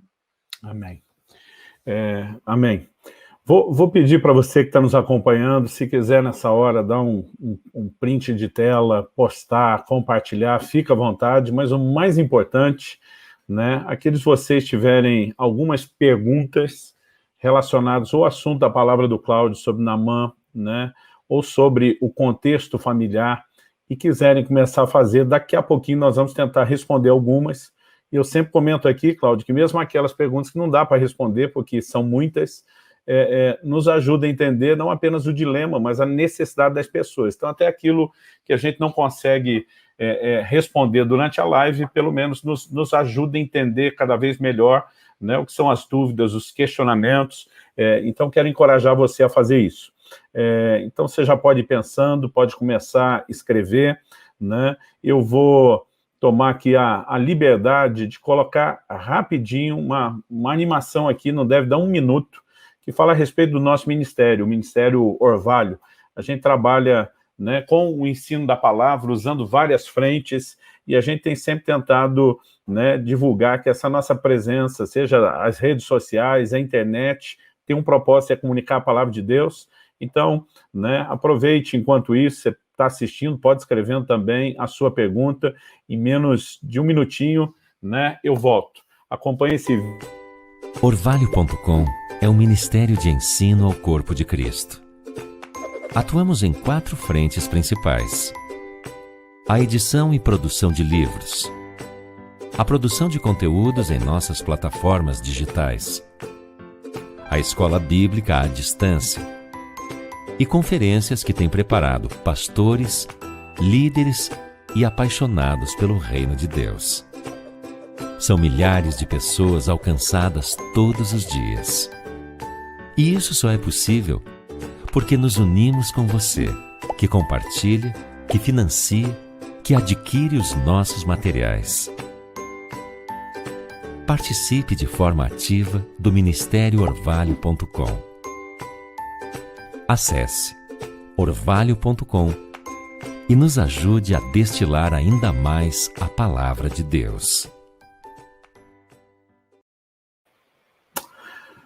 Amém. Amém. Vou pedir para você que está nos acompanhando, se quiser nessa hora dar um print de tela, postar, compartilhar, fica à vontade, mas o mais importante, né, aqueles de vocês tiverem algumas perguntas relacionadas ao assunto da palavra do Cláudio sobre Naamã, né, ou sobre o contexto familiar, e quiserem começar a fazer, daqui a pouquinho nós vamos tentar responder algumas. E eu sempre comento aqui, Cláudio, que mesmo aquelas perguntas que não dá para responder, porque são muitas, nos ajuda a entender não apenas o dilema, mas a necessidade das pessoas. Então, até aquilo que a gente não consegue responder durante a live, pelo menos nos ajuda a entender cada vez melhor, né, o que são as dúvidas, os questionamentos. Então, quero encorajar você a fazer isso. Então, você já pode ir pensando, pode começar a escrever, né? Eu vou tomar aqui a liberdade de colocar rapidinho uma animação aqui, não deve dar 1 minuto, que fala a respeito do nosso ministério, o Ministério Orvalho. A gente trabalha, né, com o ensino da palavra, usando várias frentes, e a gente tem sempre tentado, né, divulgar que essa nossa presença, seja as redes sociais, a internet, tem um propósito, é comunicar a palavra de Deus. Então, né, aproveite enquanto isso, você está assistindo, pode escrevendo também a sua pergunta, em menos de 1 minutinho, né, eu volto. Acompanhe esse vídeo. Orvalho.com é um ministério de ensino ao corpo de Cristo. Atuamos em 4 frentes principais: a edição e produção de livros, a produção de conteúdos em nossas plataformas digitais, a escola bíblica à distância e conferências que tem preparado pastores, líderes e apaixonados pelo reino de Deus. São milhares de pessoas alcançadas todos os dias. E isso só é possível porque nos unimos com você, que compartilha, que financia, que adquire os nossos materiais. Participe de forma ativa do Ministério Orvalho.com. Acesse orvalho.com e nos ajude a destilar ainda mais a palavra de Deus.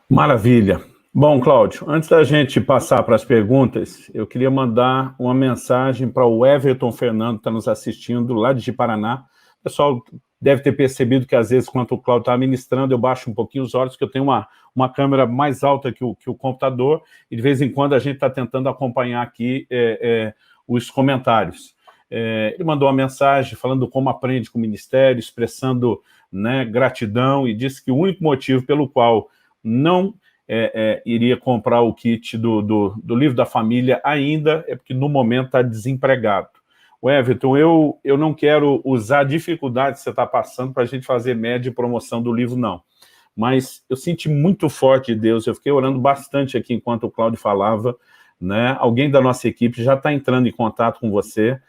Maravilha. Bom, Cláudio, antes da gente passar para as perguntas, eu queria mandar uma mensagem para o Everton Fernando, que está nos assistindo lá de Paraná. O pessoal deve ter percebido que, às vezes, quando o Cláudio está ministrando, eu baixo um pouquinho os olhos, porque eu tenho uma câmera mais alta que o computador, e de vez em quando a gente está tentando acompanhar aqui os comentários. Ele mandou uma mensagem falando como aprende com o ministério, expressando, né, gratidão, e disse que o único motivo pelo qual não iria comprar o kit do livro da família ainda é porque no momento está desempregado. O Everton, eu não quero usar a dificuldade que você está passando para a gente fazer média de promoção do livro, não. Mas eu senti muito forte de Deus, eu fiquei orando bastante aqui enquanto o Cláudio falava, né? Alguém da nossa equipe já está entrando em contato com você.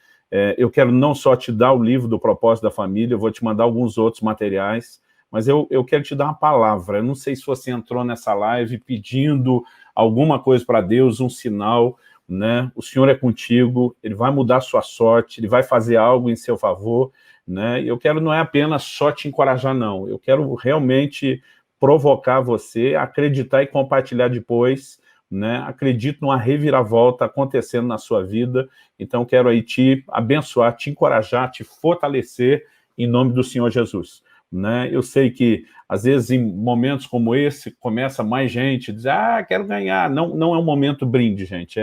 Eu quero não só te dar o livro do Propósito da Família, eu vou te mandar alguns outros materiais, mas eu quero te dar uma palavra. Eu não sei se você entrou nessa live pedindo alguma coisa para Deus, um sinal, né? O Senhor é contigo, Ele vai mudar a sua sorte, Ele vai fazer algo em seu favor, né? Eu quero não é apenas só te encorajar, não. Eu quero realmente provocar você a acreditar e compartilhar depois, né? Acredito numa reviravolta acontecendo na sua vida. Então, quero aí te abençoar, te encorajar, te fortalecer em nome do Senhor Jesus. Né? Eu sei que, às vezes, em momentos como esse, começa mais gente, diz, quero ganhar. Não é um momento brinde, gente.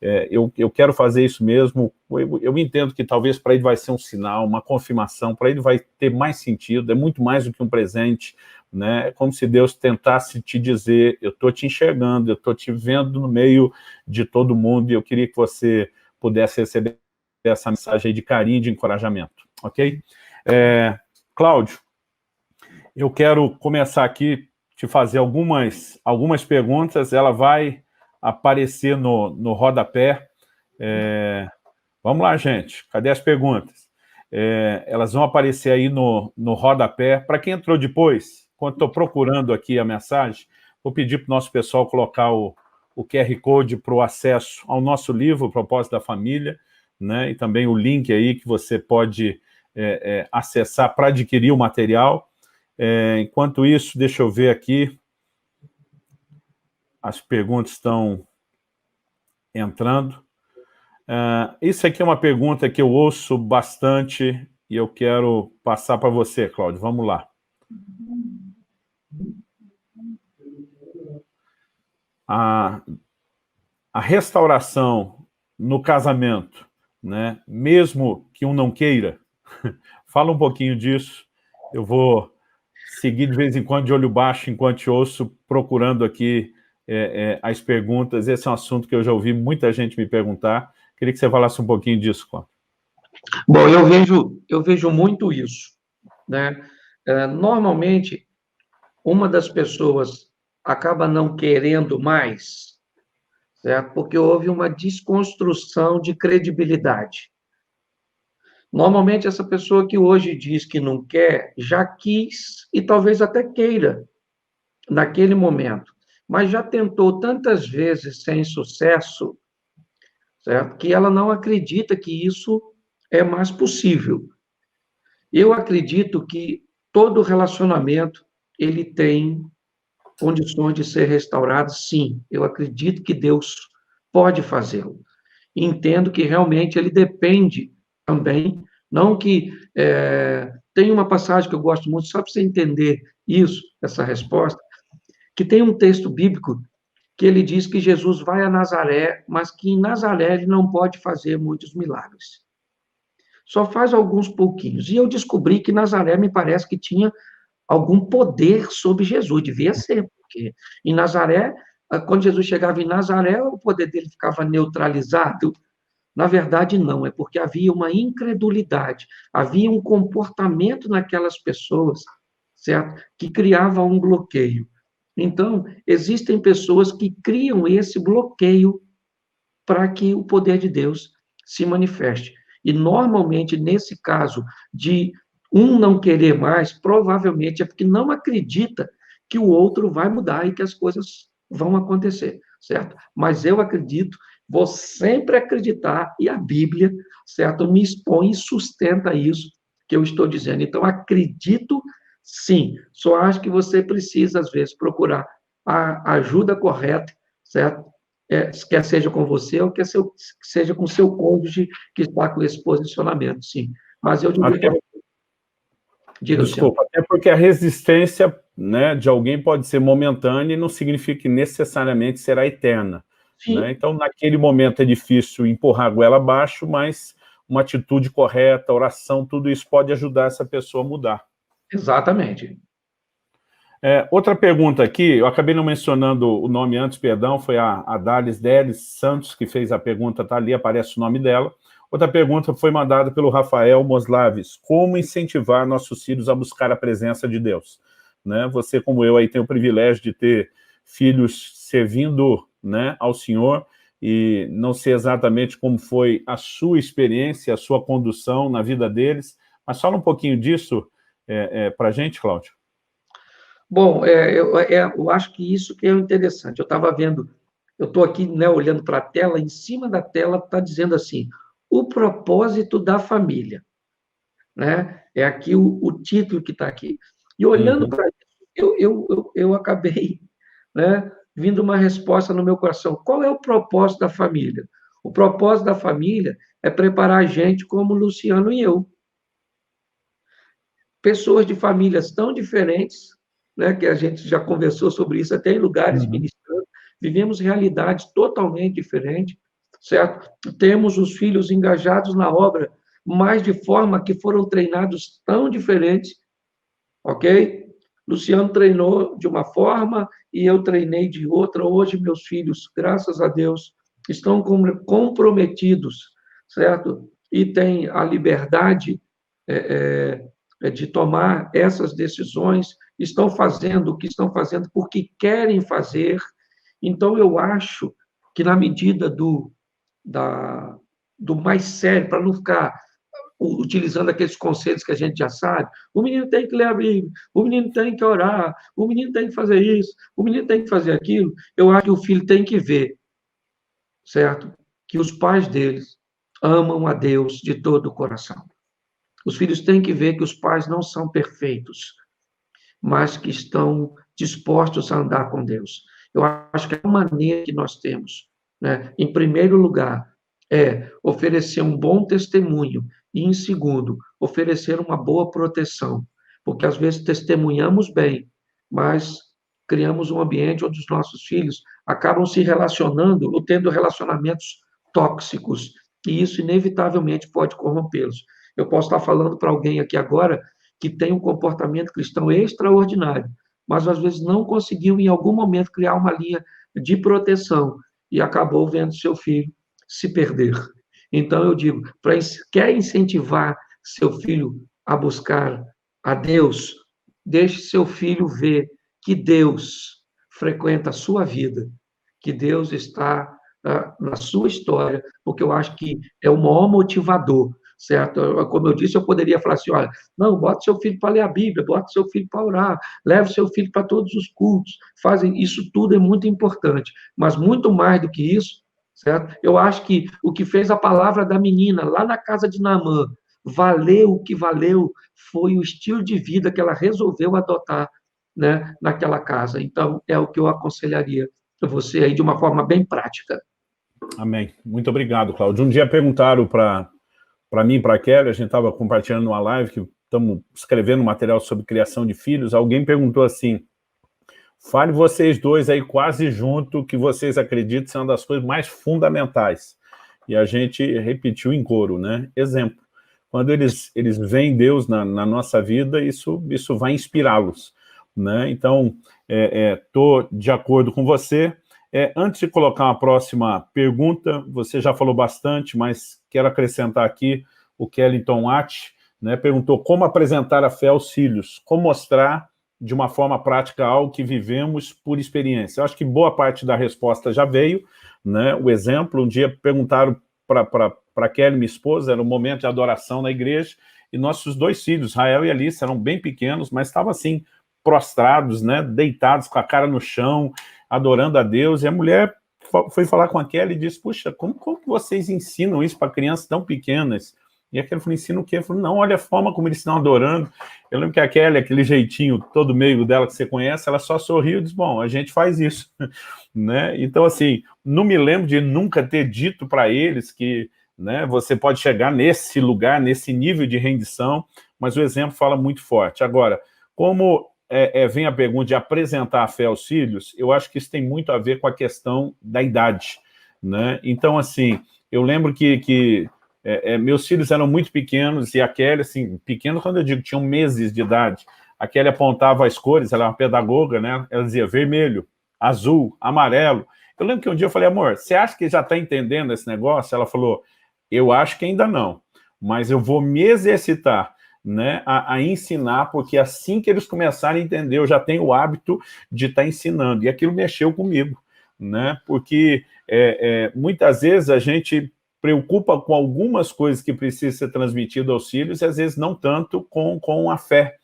Eu quero fazer isso mesmo. Eu entendo que talvez para ele vai ser um sinal, uma confirmação, para ele vai ter mais sentido, é muito mais do que um presente, né? É como se Deus tentasse te dizer, eu estou te enxergando, eu estou te vendo no meio de todo mundo, e eu queria que você pudesse receber essa mensagem aí de carinho, de encorajamento, ok? Cláudio, eu quero começar aqui, te fazer algumas perguntas, ela vai aparecer no rodapé. Vamos lá, gente, cadê as perguntas? Elas vão aparecer aí no rodapé. Para quem entrou depois, quando estou procurando aqui a mensagem, vou pedir para o nosso pessoal colocar o QR Code para o acesso ao nosso livro, o Propósito da Família, né? E também o link aí que você pode acessar para adquirir o material. Enquanto isso, deixa eu ver aqui. As perguntas estão entrando. Isso aqui é uma pergunta que eu ouço bastante e eu quero passar para você, Cláudio. Vamos lá. A restauração no casamento, né? Mesmo que um não queira, fala um pouquinho disso. Eu vou seguir de vez em quando de olho baixo enquanto te ouço, procurando aqui as perguntas. Esse é um assunto que eu já ouvi muita gente me perguntar. Queria que você falasse um pouquinho disso, Cláudio. Bom, eu vejo muito isso, né? Normalmente, uma das pessoas acaba não querendo mais, certo? Porque houve uma desconstrução de credibilidade. Normalmente, essa pessoa que hoje diz que não quer, já quis e talvez até queira naquele momento, mas já tentou tantas vezes sem sucesso, certo? Que ela não acredita que isso é mais possível. Eu acredito que todo relacionamento ele tem condições de ser restaurado, sim. Eu acredito que Deus pode fazê-lo. Entendo que realmente ele depende também, não que tem uma passagem que eu gosto muito, só para você entender isso, essa resposta, que tem um texto bíblico que ele diz que Jesus vai a Nazaré, mas que em Nazaré ele não pode fazer muitos milagres. Só faz alguns pouquinhos. E eu descobri que Nazaré me parece que tinha algum poder sobre Jesus, devia ser, porque em Nazaré, quando Jesus chegava em Nazaré, o poder dele ficava neutralizado. Na verdade, não, é porque havia uma incredulidade, havia um comportamento naquelas pessoas, certo? Que criava um bloqueio. Então, existem pessoas que criam esse bloqueio para que o poder de Deus se manifeste. E, normalmente, nesse caso de um não querer mais, provavelmente é porque não acredita que o outro vai mudar e que as coisas vão acontecer, certo? Mas eu acredito, vou sempre acreditar, e a Bíblia, certo, me expõe e sustenta isso que eu estou dizendo. Então, acredito sim, só acho que você precisa, às vezes, procurar a ajuda correta, certo? Quer seja com você ou quer seja com seu cônjuge que está com esse posicionamento, sim. Mas eu diria que... Diga, Desculpa, até porque a resistência, né, de alguém pode ser momentânea e não significa que necessariamente será eterna. Né? Então, naquele momento é difícil empurrar a goela abaixo, mas uma atitude correta, oração, tudo isso pode ajudar essa pessoa a mudar. Exatamente. Outra pergunta aqui, eu acabei não mencionando o nome antes, perdão, foi a Dalis Delis Santos que fez a pergunta, tá ali, aparece o nome dela. Outra pergunta foi mandada pelo Rafael Moslaves: como incentivar nossos filhos a buscar a presença de Deus? Né? Você, como eu, aí tem o privilégio de ter filhos servindo, né, ao Senhor, e não sei exatamente como foi a sua experiência, a sua condução na vida deles, mas fala um pouquinho disso para a gente, Cláudio. Bom, eu acho que isso que é interessante. Eu estava vendo, eu estou aqui, né, olhando para a tela, em cima da tela está dizendo assim, o propósito da família. Né? É aqui o título que está aqui. E olhando para isso, eu acabei, né, vindo uma resposta no meu coração. Qual é o propósito da família? O propósito da família é preparar a gente como Luciano e eu. Pessoas de famílias tão diferentes, né, que a gente já conversou sobre isso até em lugares ministrando, vivemos realidades totalmente diferentes, certo? Temos os filhos engajados na obra, mas de forma que foram treinados tão diferentes, ok? Luciano treinou de uma forma e eu treinei de outra. Hoje, meus filhos, graças a Deus, estão comprometidos, certo? E têm a liberdade de tomar essas decisões, estão fazendo o que estão fazendo porque querem fazer. Então, eu acho que na medida do mais sério, para não ficar utilizando aqueles conselhos que a gente já sabe, o menino tem que ler a Bíblia, o menino tem que orar, o menino tem que fazer isso, o menino tem que fazer aquilo, eu acho que o filho tem que ver, certo? Que os pais deles amam a Deus de todo o coração. Os filhos têm que ver que os pais não são perfeitos, mas que estão dispostos a andar com Deus. Eu acho que a maneira que nós temos, né, em primeiro lugar, é oferecer um bom testemunho e, em segundo, oferecer uma boa proteção, porque às vezes testemunhamos bem, mas criamos um ambiente onde os nossos filhos acabam se relacionando ou tendo relacionamentos tóxicos, e isso inevitavelmente pode corrompê-los. Eu posso estar falando para alguém aqui agora que tem um comportamento cristão extraordinário, mas às vezes não conseguiu em algum momento criar uma linha de proteção, e acabou vendo seu filho se perder. Então, eu digo, quer incentivar seu filho a buscar a Deus, deixe seu filho ver que Deus frequenta a sua vida, que Deus está na sua história, porque eu acho que é o maior motivador, certo? Como eu disse, eu poderia falar assim, olha, não, bota seu filho para ler a Bíblia, bota seu filho para orar, leve seu filho para todos os cultos, fazem isso tudo é muito importante, mas muito mais do que isso, certo? Eu acho que o que fez a palavra da menina lá na casa de Naamã valeu o que valeu foi o estilo de vida que ela resolveu adotar, né, naquela casa. Então, é o que eu aconselharia a você aí de uma forma bem prática. Amém. Muito obrigado, Cláudio. Um dia perguntaram para mim e para a Kelly, a gente estava compartilhando uma live que estamos escrevendo material sobre criação de filhos, alguém perguntou assim, fale vocês dois aí quase junto, que vocês acreditam são uma das coisas mais fundamentais. E a gente repetiu em coro, né? Exemplo. Quando eles veem Deus na nossa vida, isso vai inspirá-los, né? Então, estou de acordo com você. Antes de colocar uma próxima pergunta, você já falou bastante, mas quero acrescentar aqui o Kellington Atti, né, perguntou como apresentar a fé aos filhos, como mostrar de uma forma prática algo que vivemos por experiência. Eu acho que boa parte da resposta já veio, né, o exemplo, um dia perguntaram para Kelly, minha esposa, era um momento de adoração na igreja, e nossos dois filhos, Rael e Alice, eram bem pequenos, mas estavam assim, prostrados, né, deitados com a cara no chão, adorando a Deus, e a mulher foi falar com a Kelly e disse, puxa, como que vocês ensinam isso para crianças tão pequenas? E a Kelly falou, ensina o quê? Eu falei, não, olha a forma como eles estão adorando. Eu lembro que a Kelly, aquele jeitinho todo meio dela que você conhece, ela só sorriu e disse, bom, a gente faz isso. Né? Então, assim, não me lembro de nunca ter dito para eles que, né, você pode chegar nesse lugar, nesse nível de rendição, mas o exemplo fala muito forte. Agora, como vem a pergunta de apresentar a fé aos filhos, eu acho que isso tem muito a ver com a questão da idade, né? Então, assim, eu lembro que meus filhos eram muito pequenos, e a Kelly, assim, pequeno quando eu digo, tinham meses de idade, a Kelly apontava as cores, ela é uma pedagoga, né? Ela dizia vermelho, azul, amarelo. Eu lembro que um dia eu falei, amor, você acha que já está entendendo esse negócio? Ela falou, eu acho que ainda não, mas eu vou me exercitar, né, a ensinar, porque assim que eles começarem a entender, eu já tenho o hábito de estar ensinando, e aquilo mexeu comigo, né, porque muitas vezes a gente preocupa com algumas coisas que precisam ser transmitidas aos filhos, e às vezes não tanto com a fé,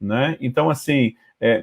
né, então assim,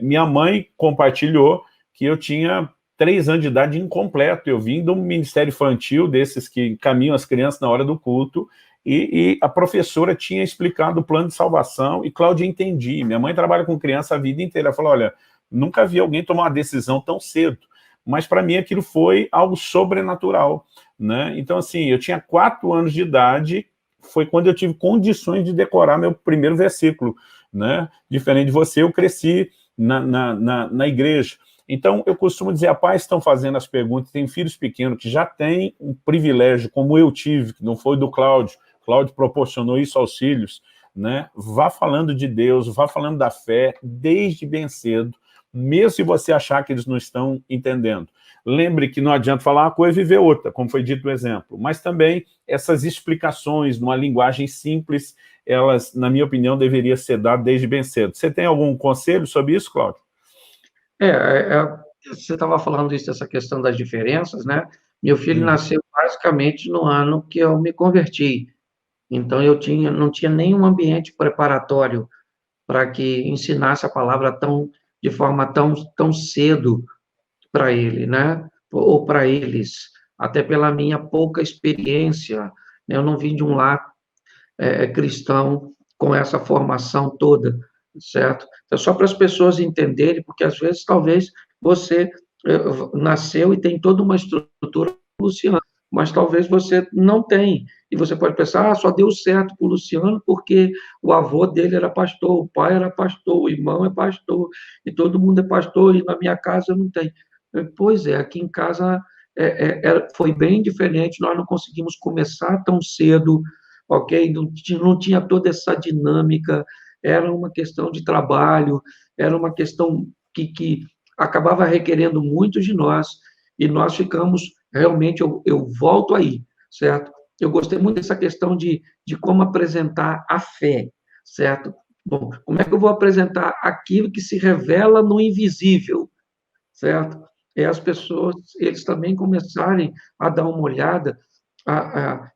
minha mãe compartilhou que eu tinha 3 anos de idade incompleto, eu vim de um ministério infantil, desses que encaminham as crianças na hora do culto, e a professora tinha explicado o plano de salvação, e Cláudia, entendi. Minha mãe trabalha com criança a vida inteira. Ela falou, olha, nunca vi alguém tomar uma decisão tão cedo, mas para mim aquilo foi algo sobrenatural, né? Então, assim, eu tinha 4 anos de idade, foi quando eu tive condições de decorar meu primeiro versículo, né? Diferente de você, eu cresci na igreja. Então, eu costumo dizer, a pais estão fazendo as perguntas, tem filhos pequenos que já têm um privilégio, como eu tive, que não foi do Cláudio, Cláudio proporcionou isso aos filhos, né? Vá falando de Deus, vá falando da fé, desde bem cedo, mesmo se você achar que eles não estão entendendo. Lembre que não adianta falar uma coisa e viver outra, como foi dito no exemplo, mas também essas explicações, numa linguagem simples, elas, na minha opinião, deveriam ser dadas desde bem cedo. Você tem algum conselho sobre isso, Cláudio? Você estava falando isso, essa questão das diferenças, né? Meu filho nasceu basicamente no ano que eu me converti. Então, não tinha nenhum ambiente preparatório para que ensinasse a palavra de forma tão cedo para ele, né? Ou para eles, até pela minha pouca experiência, né? Eu não vim de um lar cristão com essa formação toda, certo? Então, só para as pessoas entenderem, porque às vezes, talvez, você nasceu e tem toda uma estrutura, Luciano, mas talvez você não tem. E você pode pensar, só deu certo para o Luciano porque o avô dele era pastor, o pai era pastor, o irmão é pastor, e todo mundo é pastor, e na minha casa eu não tenho. Pois é, aqui em casa foi bem diferente, nós não conseguimos começar tão cedo, ok? Não tinha toda essa dinâmica, era uma questão de trabalho, era uma questão que acabava requerendo muito de nós, E nós ficamos, realmente, eu volto aí, certo? Eu gostei muito dessa questão de como apresentar a fé, certo? Bom, como é que eu vou apresentar aquilo que se revela no invisível, certo? É as pessoas, eles também começarem a dar uma olhada,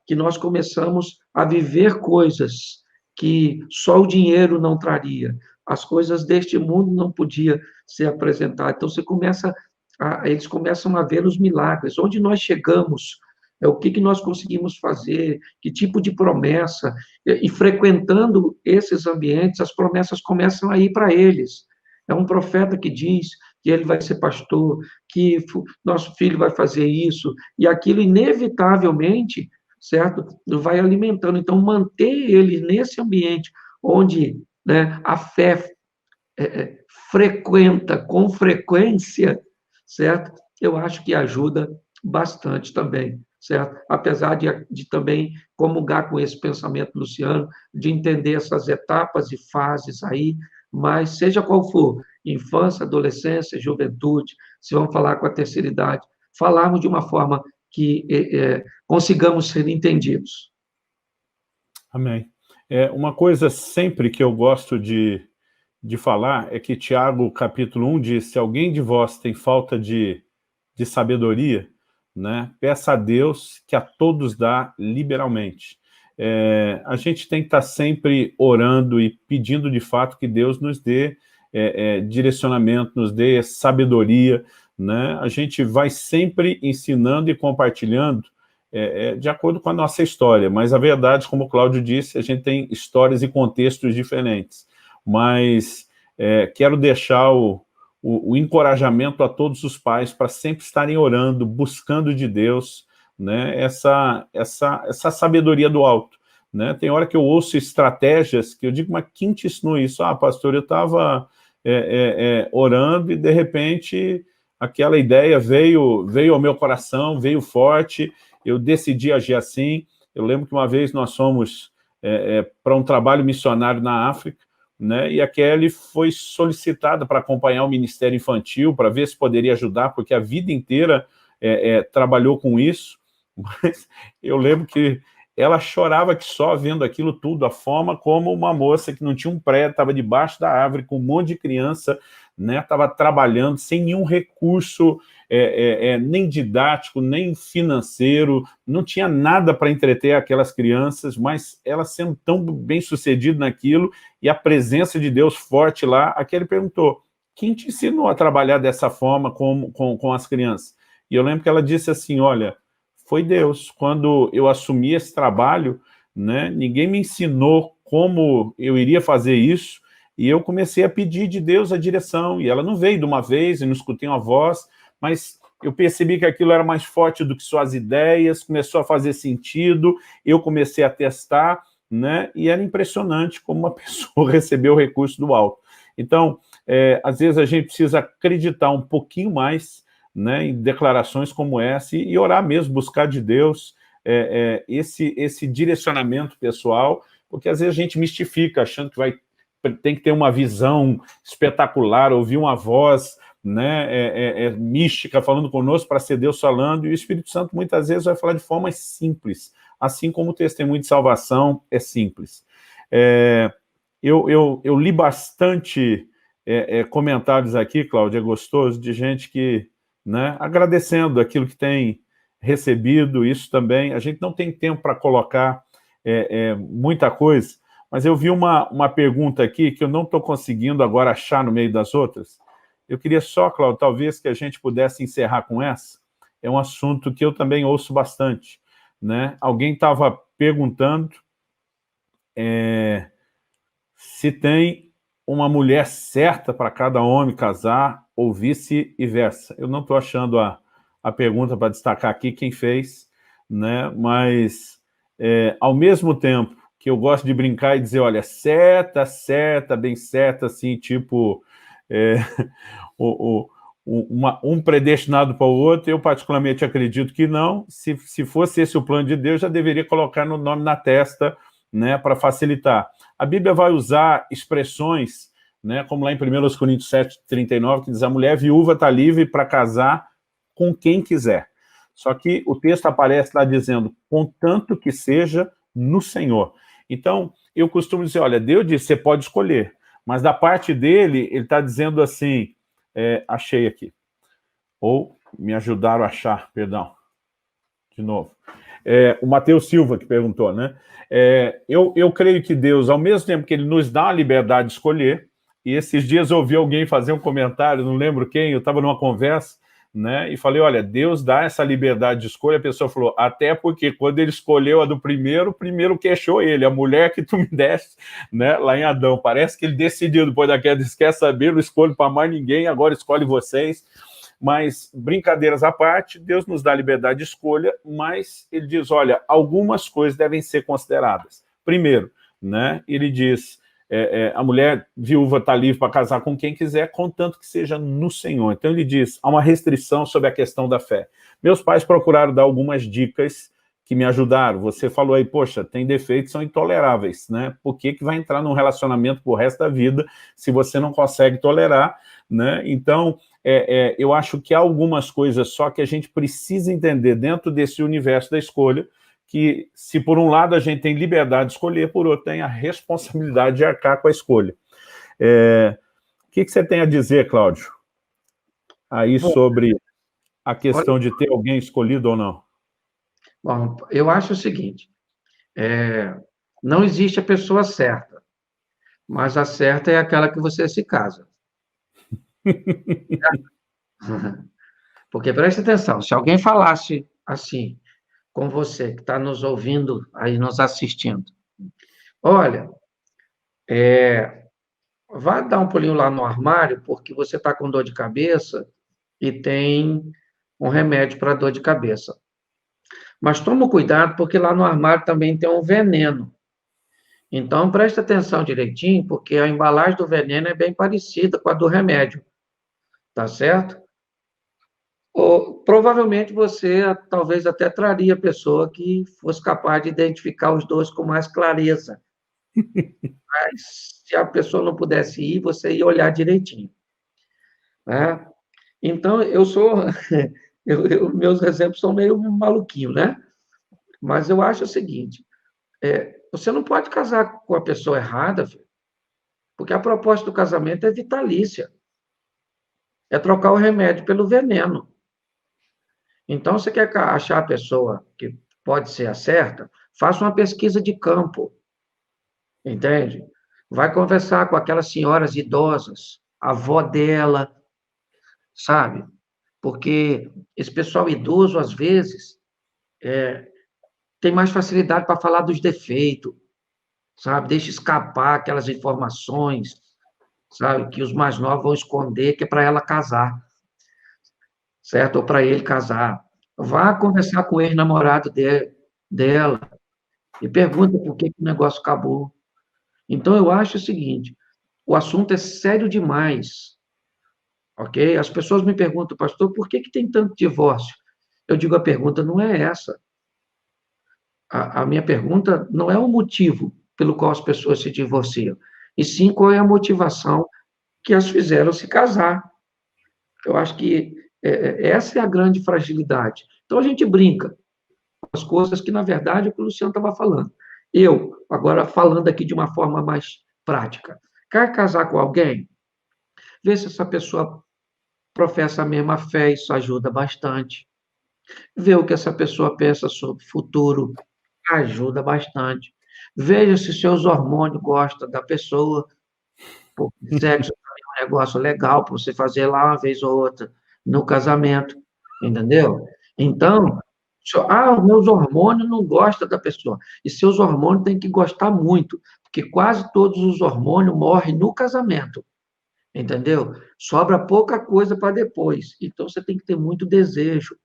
que nós começamos a viver coisas que só o dinheiro não traria, as coisas deste mundo não podia ser apresentadas. Então, eles começam a ver os milagres, onde nós chegamos, o que nós conseguimos fazer, que tipo de promessa, e frequentando esses ambientes, as promessas começam a ir para eles. É um profeta que diz que ele vai ser pastor, que nosso filho vai fazer isso, e aquilo inevitavelmente, certo, vai alimentando. Então, manter ele nesse ambiente onde, né, a fé frequenta com frequência, certo? Eu acho que ajuda bastante também, certo? Apesar de também comungar com esse pensamento, Luciano, de entender essas etapas e fases aí, mas seja qual for, infância, adolescência, juventude, se vamos falar com a terceira idade, falarmos de uma forma que consigamos ser entendidos. Amém. Uma coisa sempre que eu gosto de falar é que Tiago, capítulo 1, diz: se alguém de vós tem falta de sabedoria, né, peça a Deus, que a todos dá liberalmente. A gente tem que estar sempre orando e pedindo de fato que Deus nos dê direcionamento, nos dê sabedoria, né? A gente vai sempre ensinando e compartilhando de acordo com a nossa história, mas a verdade, como o Cláudio disse, a gente tem histórias e contextos diferentes, mas quero deixar o encorajamento a todos os pais para sempre estarem orando, buscando de Deus, né, essa sabedoria do alto, né? Tem hora que eu ouço estratégias que eu digo, mas quem te ensinou isso? Ah, pastor, eu estava orando e de repente aquela ideia veio ao meu coração, veio forte, eu decidi agir assim. Eu lembro que uma vez nós fomos para um trabalho missionário na África, né, e a Kelly foi solicitada para acompanhar o Ministério Infantil, para ver se poderia ajudar, porque a vida inteira trabalhou com isso, mas eu lembro que ela chorava que só vendo aquilo tudo, a forma como uma moça que não tinha um prédio, estava debaixo da árvore, com um monte de criança, né, estava trabalhando sem nenhum recurso, nem didático, nem financeiro, não tinha nada para entreter aquelas crianças, mas ela sendo tão bem-sucedida naquilo, e a presença de Deus forte lá, aquele perguntou: quem te ensinou a trabalhar dessa forma com as crianças? E eu lembro que ela disse assim: olha, foi Deus. Quando eu assumi esse trabalho, né, ninguém me ensinou como eu iria fazer isso, e eu comecei a pedir de Deus a direção, e ela não veio de uma vez, e não escutei uma voz, mas eu percebi que aquilo era mais forte do que suas ideias, começou a fazer sentido, eu comecei a testar, né, e era impressionante como uma pessoa recebeu o recurso do alto. Então, às vezes a gente precisa acreditar um pouquinho mais, né, em declarações como essa, e orar mesmo, buscar de Deus esse direcionamento pessoal, porque às vezes a gente mistifica, achando que tem que ter uma visão espetacular, ouvir uma voz, né, mística falando conosco para ser Deus falando, e o Espírito Santo muitas vezes vai falar de forma simples, assim como o testemunho de salvação é simples. Eu li bastante comentários aqui, Cláudio, é gostoso, de gente que, né, agradecendo aquilo que tem recebido, isso também. A gente não tem tempo para colocar muita coisa, mas eu vi uma pergunta aqui que eu não estou conseguindo agora achar no meio das outras. Eu queria só, Cláudio, talvez que a gente pudesse encerrar com essa. É um assunto que eu também ouço bastante, né? Alguém estava perguntando se tem uma mulher certa para cada homem casar ou vice-versa. Eu não estou achando a pergunta para destacar aqui quem fez, né? Mas, ao mesmo tempo que eu gosto de brincar e dizer, olha, certa, bem certa, assim, tipo, um predestinado para o outro, eu particularmente acredito que não. Se fosse esse o plano de Deus, já deveria colocar no nome na testa, né, para facilitar. A Bíblia vai usar expressões, né, como lá em 1 Coríntios 7:39, que diz: a mulher viúva está livre para casar com quem quiser. Só que o texto aparece lá dizendo, contanto que seja no Senhor. Então, eu costumo dizer, olha, Deus disse, você pode escolher, mas da parte dele, ele está dizendo assim, achei aqui, ou me ajudaram a achar, perdão, de novo. O Matheus Silva que perguntou, né? Eu creio que Deus, ao mesmo tempo que ele nos dá a liberdade de escolher, e esses dias eu ouvi alguém fazer um comentário, não lembro quem, eu estava numa conversa, né, e falei, olha, Deus dá essa liberdade de escolha, a pessoa falou, até porque quando ele escolheu a do primeiro, o primeiro queixou ele, a mulher que tu me deste, né, lá em Adão, parece que ele decidiu depois da queda, quer saber, não escolho para mais ninguém, agora escolhe vocês, mas brincadeiras à parte, Deus nos dá liberdade de escolha, mas ele diz, olha, algumas coisas devem ser consideradas. Primeiro, né, ele diz, a mulher viúva está livre para casar com quem quiser, contanto que seja no Senhor. Então ele diz, há uma restrição sobre a questão da fé. Meus pais procuraram dar algumas dicas que me ajudaram. Você falou aí, poxa, tem defeitos, são intoleráveis, né? Por que vai entrar num relacionamento pro resto da vida se você não consegue tolerar, né? Então, eu acho que há algumas coisas só que a gente precisa entender dentro desse universo da escolha, que se por um lado a gente tem liberdade de escolher, por outro tem a responsabilidade de arcar com a escolha. O que você tem a dizer, Cláudio, aí sobre a questão de ter alguém escolhido ou não? Bom, eu acho o seguinte, não existe a pessoa certa, mas a certa é aquela que você se casa. Porque, preste atenção, se alguém falasse assim, com você que está nos ouvindo, aí nos assistindo, olha, vai dar um pulinho lá no armário, porque você está com dor de cabeça e tem um remédio para dor de cabeça. Mas toma cuidado, porque lá no armário também tem um veneno. Então, preste atenção direitinho, porque a embalagem do veneno é bem parecida com a do remédio. Tá certo? Ou, provavelmente você talvez até traria a pessoa que fosse capaz de identificar os dois com mais clareza. Mas se a pessoa não pudesse ir, você ia olhar direitinho. Né? Então, meus exemplos são meio maluquinhos, né? Mas eu acho o seguinte, você não pode casar com a pessoa errada, filho, porque a proposta do casamento é vitalícia. É trocar o remédio pelo veneno. Então, você quer achar a pessoa que pode ser a certa, faça uma pesquisa de campo, entende? Vai conversar com aquelas senhoras idosas, a avó dela, sabe? Porque esse pessoal idoso, às vezes, tem mais facilidade para falar dos defeitos, sabe? Deixa escapar aquelas informações, sabe? Que os mais novos vão esconder, que é para ela casar, certo? Ou para ele casar. Vá conversar com o ex-namorado dela e pergunta por que o negócio acabou. Então, eu acho o seguinte, o assunto é sério demais, ok? As pessoas me perguntam, pastor, por que tem tanto divórcio? Eu digo, a pergunta não é essa. A minha pergunta não é o motivo pelo qual as pessoas se divorciam, e sim qual é a motivação que as fizeram se casar. Eu acho que essa é a grande fragilidade. Então, a gente brinca com as coisas que, na verdade, é o que o Luciano estava falando. Eu, agora, falando aqui de uma forma mais prática, quer casar com alguém? Vê se essa pessoa professa a mesma fé, isso ajuda bastante. Vê o que essa pessoa pensa sobre o futuro, ajuda bastante. Veja se seus hormônios gostam da pessoa, porque sexo é um negócio legal para você fazer lá uma vez ou outra no casamento, entendeu? Então, os meus hormônios não gostam da pessoa. E seus hormônios têm que gostar muito, porque quase todos os hormônios morrem no casamento, entendeu? Sobra pouca coisa para depois. Então, você tem que ter muito desejo.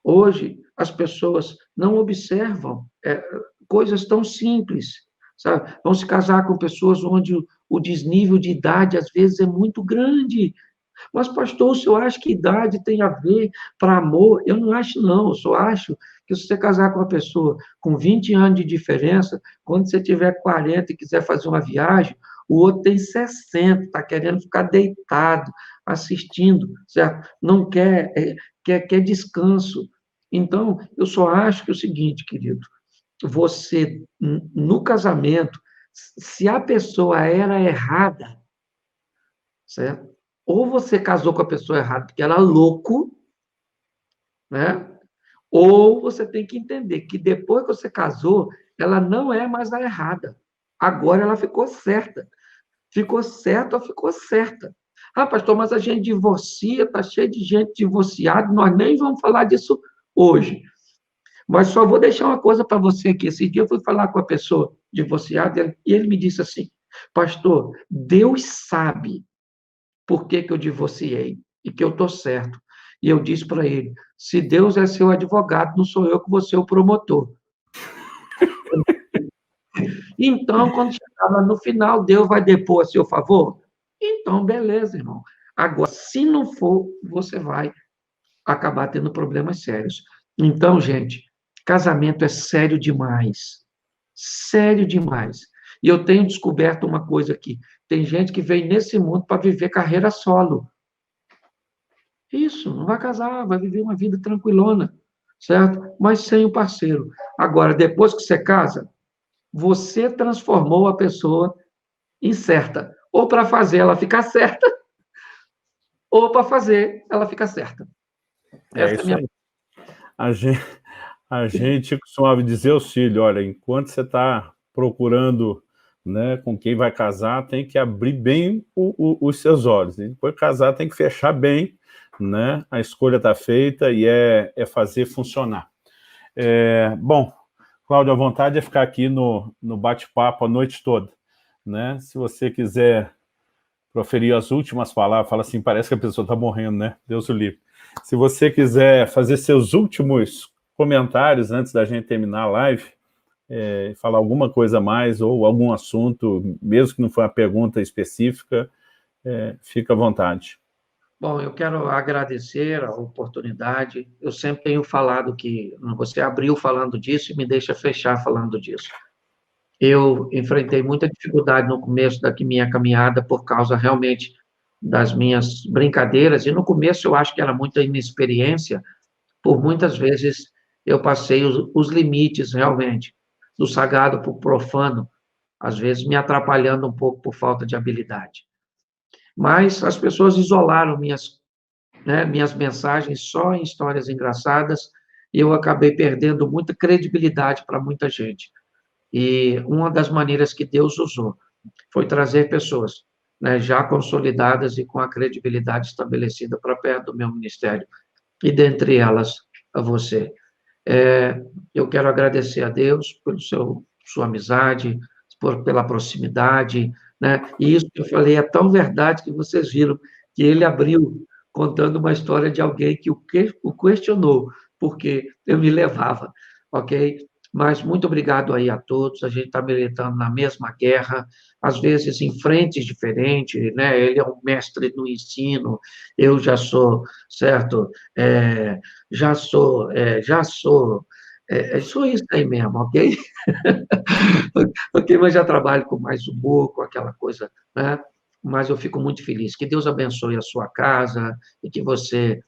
Hoje, as pessoas não observam coisas tão simples, sabe? Vão se casar com pessoas onde o desnível de idade, às vezes, é muito grande. Mas, pastor, o senhor acha que idade tem a ver para amor? Eu não acho, não. Eu só acho que se você casar com uma pessoa com 20 anos de diferença, quando você tiver 40 e quiser fazer uma viagem, o outro tem 60, está querendo ficar deitado, assistindo, certo? Não quer, quer descanso. Então, eu só acho que é o seguinte, querido, você, no casamento, se a pessoa era errada, certo? Ou você casou com a pessoa errada porque ela é louco, né? Ou você tem que entender que depois que você casou, ela não é mais a errada. Agora ela ficou certa. Ficou certa ou ficou certa. Ah, pastor, mas a gente divorcia, está cheio de gente divorciada, nós nem vamos falar disso hoje. Mas só vou deixar uma coisa para você aqui. Esse dia eu fui falar com a pessoa divorciada e ele me disse assim, pastor, Deus sabe por que eu divorciei e que eu estou certo. E eu disse para ele, se Deus é seu advogado, não sou eu que vou ser o promotor. Então, quando chegar lá no final, Deus vai depor a seu favor? Então, beleza, irmão. Agora, se não for, você vai acabar tendo problemas sérios. Então, gente, casamento é sério demais. Sério demais. E eu tenho descoberto uma coisa aqui. Tem gente que vem nesse mundo para viver carreira solo. Isso, não vai casar, vai viver uma vida tranquilona, certo? Mas sem o parceiro. Agora, depois que você casa, você transformou a pessoa em certa. Ou para fazer ela ficar certa, ou para fazer ela ficar certa. É isso aí. A gente costumava dizer aos filhos, olha, enquanto você está procurando, né, com quem vai casar, tem que abrir bem os seus olhos. E depois de casar, tem que fechar bem, né? A escolha está feita e é fazer funcionar. Bom, Cláudio, a vontade é ficar aqui no bate-papo a noite toda, né? Se você quiser proferir as últimas palavras, fala assim, parece que a pessoa está morrendo, né? Deus o livre. Se você quiser fazer seus últimos comentários antes da gente terminar a live, falar alguma coisa a mais ou algum assunto, mesmo que não for uma pergunta específica, fica à vontade. Bom, eu quero agradecer a oportunidade. Eu sempre tenho falado que você abriu falando disso e me deixa fechar falando disso. Eu enfrentei muita dificuldade no começo da minha caminhada por causa realmente das minhas brincadeiras, e no começo eu acho que era muita inexperiência, por muitas vezes eu passei os limites realmente, do sagrado para o profano, às vezes me atrapalhando um pouco por falta de habilidade. Mas as pessoas isolaram minhas mensagens só em histórias engraçadas, e eu acabei perdendo muita credibilidade para muita gente. E uma das maneiras que Deus usou foi trazer pessoas, né, já consolidadas e com a credibilidade estabelecida para perto do meu ministério, e dentre elas, a você. Eu quero agradecer a Deus pela sua amizade, pela proximidade, né? E isso que eu falei é tão verdade que vocês viram que ele abriu contando uma história de alguém que o questionou, porque eu me levava, ok? Mas muito obrigado aí a todos, a gente está militando na mesma guerra, às vezes em frentes diferentes, né? Ele é um mestre no ensino, eu já sou, certo? Sou isso aí mesmo, ok? Ok, mas já trabalho com mais humor, com aquela coisa, né? Mas eu fico muito feliz. Que Deus abençoe a sua casa e que você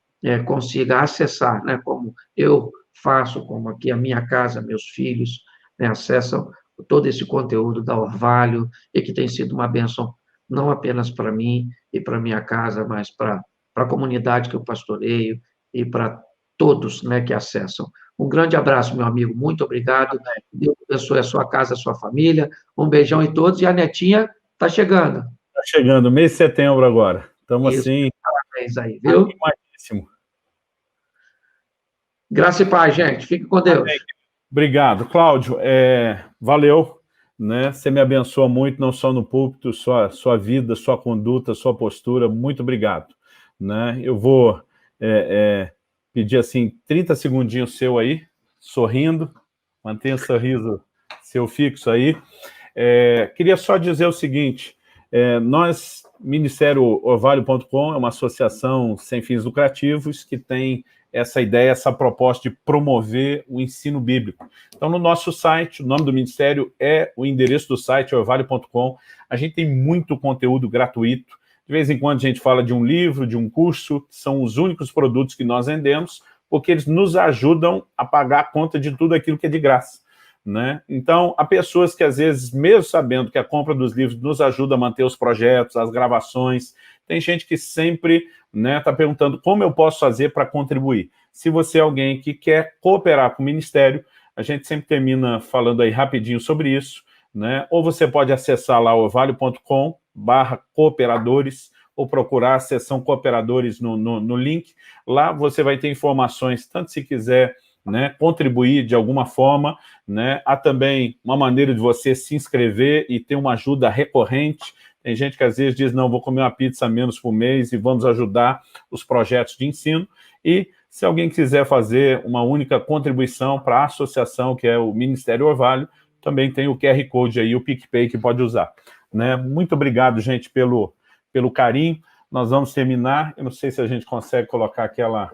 consiga acessar, né? Como eu faço, como aqui a minha casa, meus filhos, né, acessam todo esse conteúdo da Orvalho e que tem sido uma bênção não apenas para mim e para minha casa, mas para a comunidade que eu pastoreio e para todos, né, que acessam. Um grande abraço, meu amigo, muito obrigado. Deus abençoe a sua casa, a sua família. Um beijão em todos. E a netinha está chegando. Está chegando, mês de setembro agora. Estamos assim. Parabéns aí, viu? Animadíssimo. Graça e paz, gente. Fique com Deus. Amém. Obrigado, Cláudio. Valeu. Né? Você me abençoa muito, não só no púlpito, sua vida, sua conduta, sua postura. Muito obrigado. Né? Eu vou pedir assim 30 segundinhos seu aí, sorrindo. Mantenha o sorriso seu fixo aí. Queria só dizer o seguinte, Nós, Ministério Orvalho.com, é uma associação sem fins lucrativos que tem essa ideia, essa proposta de promover o ensino bíblico. Então, no nosso site, o nome do ministério o endereço do site, orvalho.com. A gente tem muito conteúdo gratuito. De vez em quando a gente fala de um livro, de um curso, que são os únicos produtos que nós vendemos, porque eles nos ajudam a pagar a conta de tudo aquilo que é de graça, né? Então, há pessoas que, às vezes, mesmo sabendo que a compra dos livros nos ajuda a manter os projetos, as gravações, tem gente que sempre está perguntando como eu posso fazer para contribuir. Se você é alguém que quer cooperar com o Ministério, a gente sempre termina falando aí rapidinho sobre isso, né? Ou você pode acessar lá orvalho.com/cooperadores, ou procurar a seção cooperadores no link. Lá você vai ter informações, tanto se quiser, né, contribuir de alguma forma, né? Há também uma maneira de você se inscrever e ter uma ajuda recorrente. Tem gente que às vezes diz, não, vou comer uma pizza menos por mês e vamos ajudar os projetos de ensino. E se alguém quiser fazer uma única contribuição para a associação, que é o Ministério Orvalho, também tem o QR Code aí, o PicPay, que pode usar, né? Muito obrigado, gente, pelo carinho. Nós vamos terminar. Eu não sei se a gente consegue colocar aquela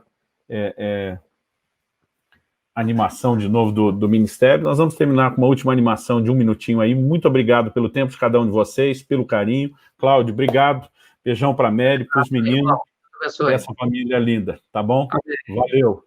animação de novo do Ministério. Nós vamos terminar com uma última animação de 1 minutinho aí. Muito obrigado pelo tempo de cada um de vocês, pelo carinho. Cláudio, obrigado. Beijão para a Mary, para os meninos, para essa família linda, tá bom? Valeu.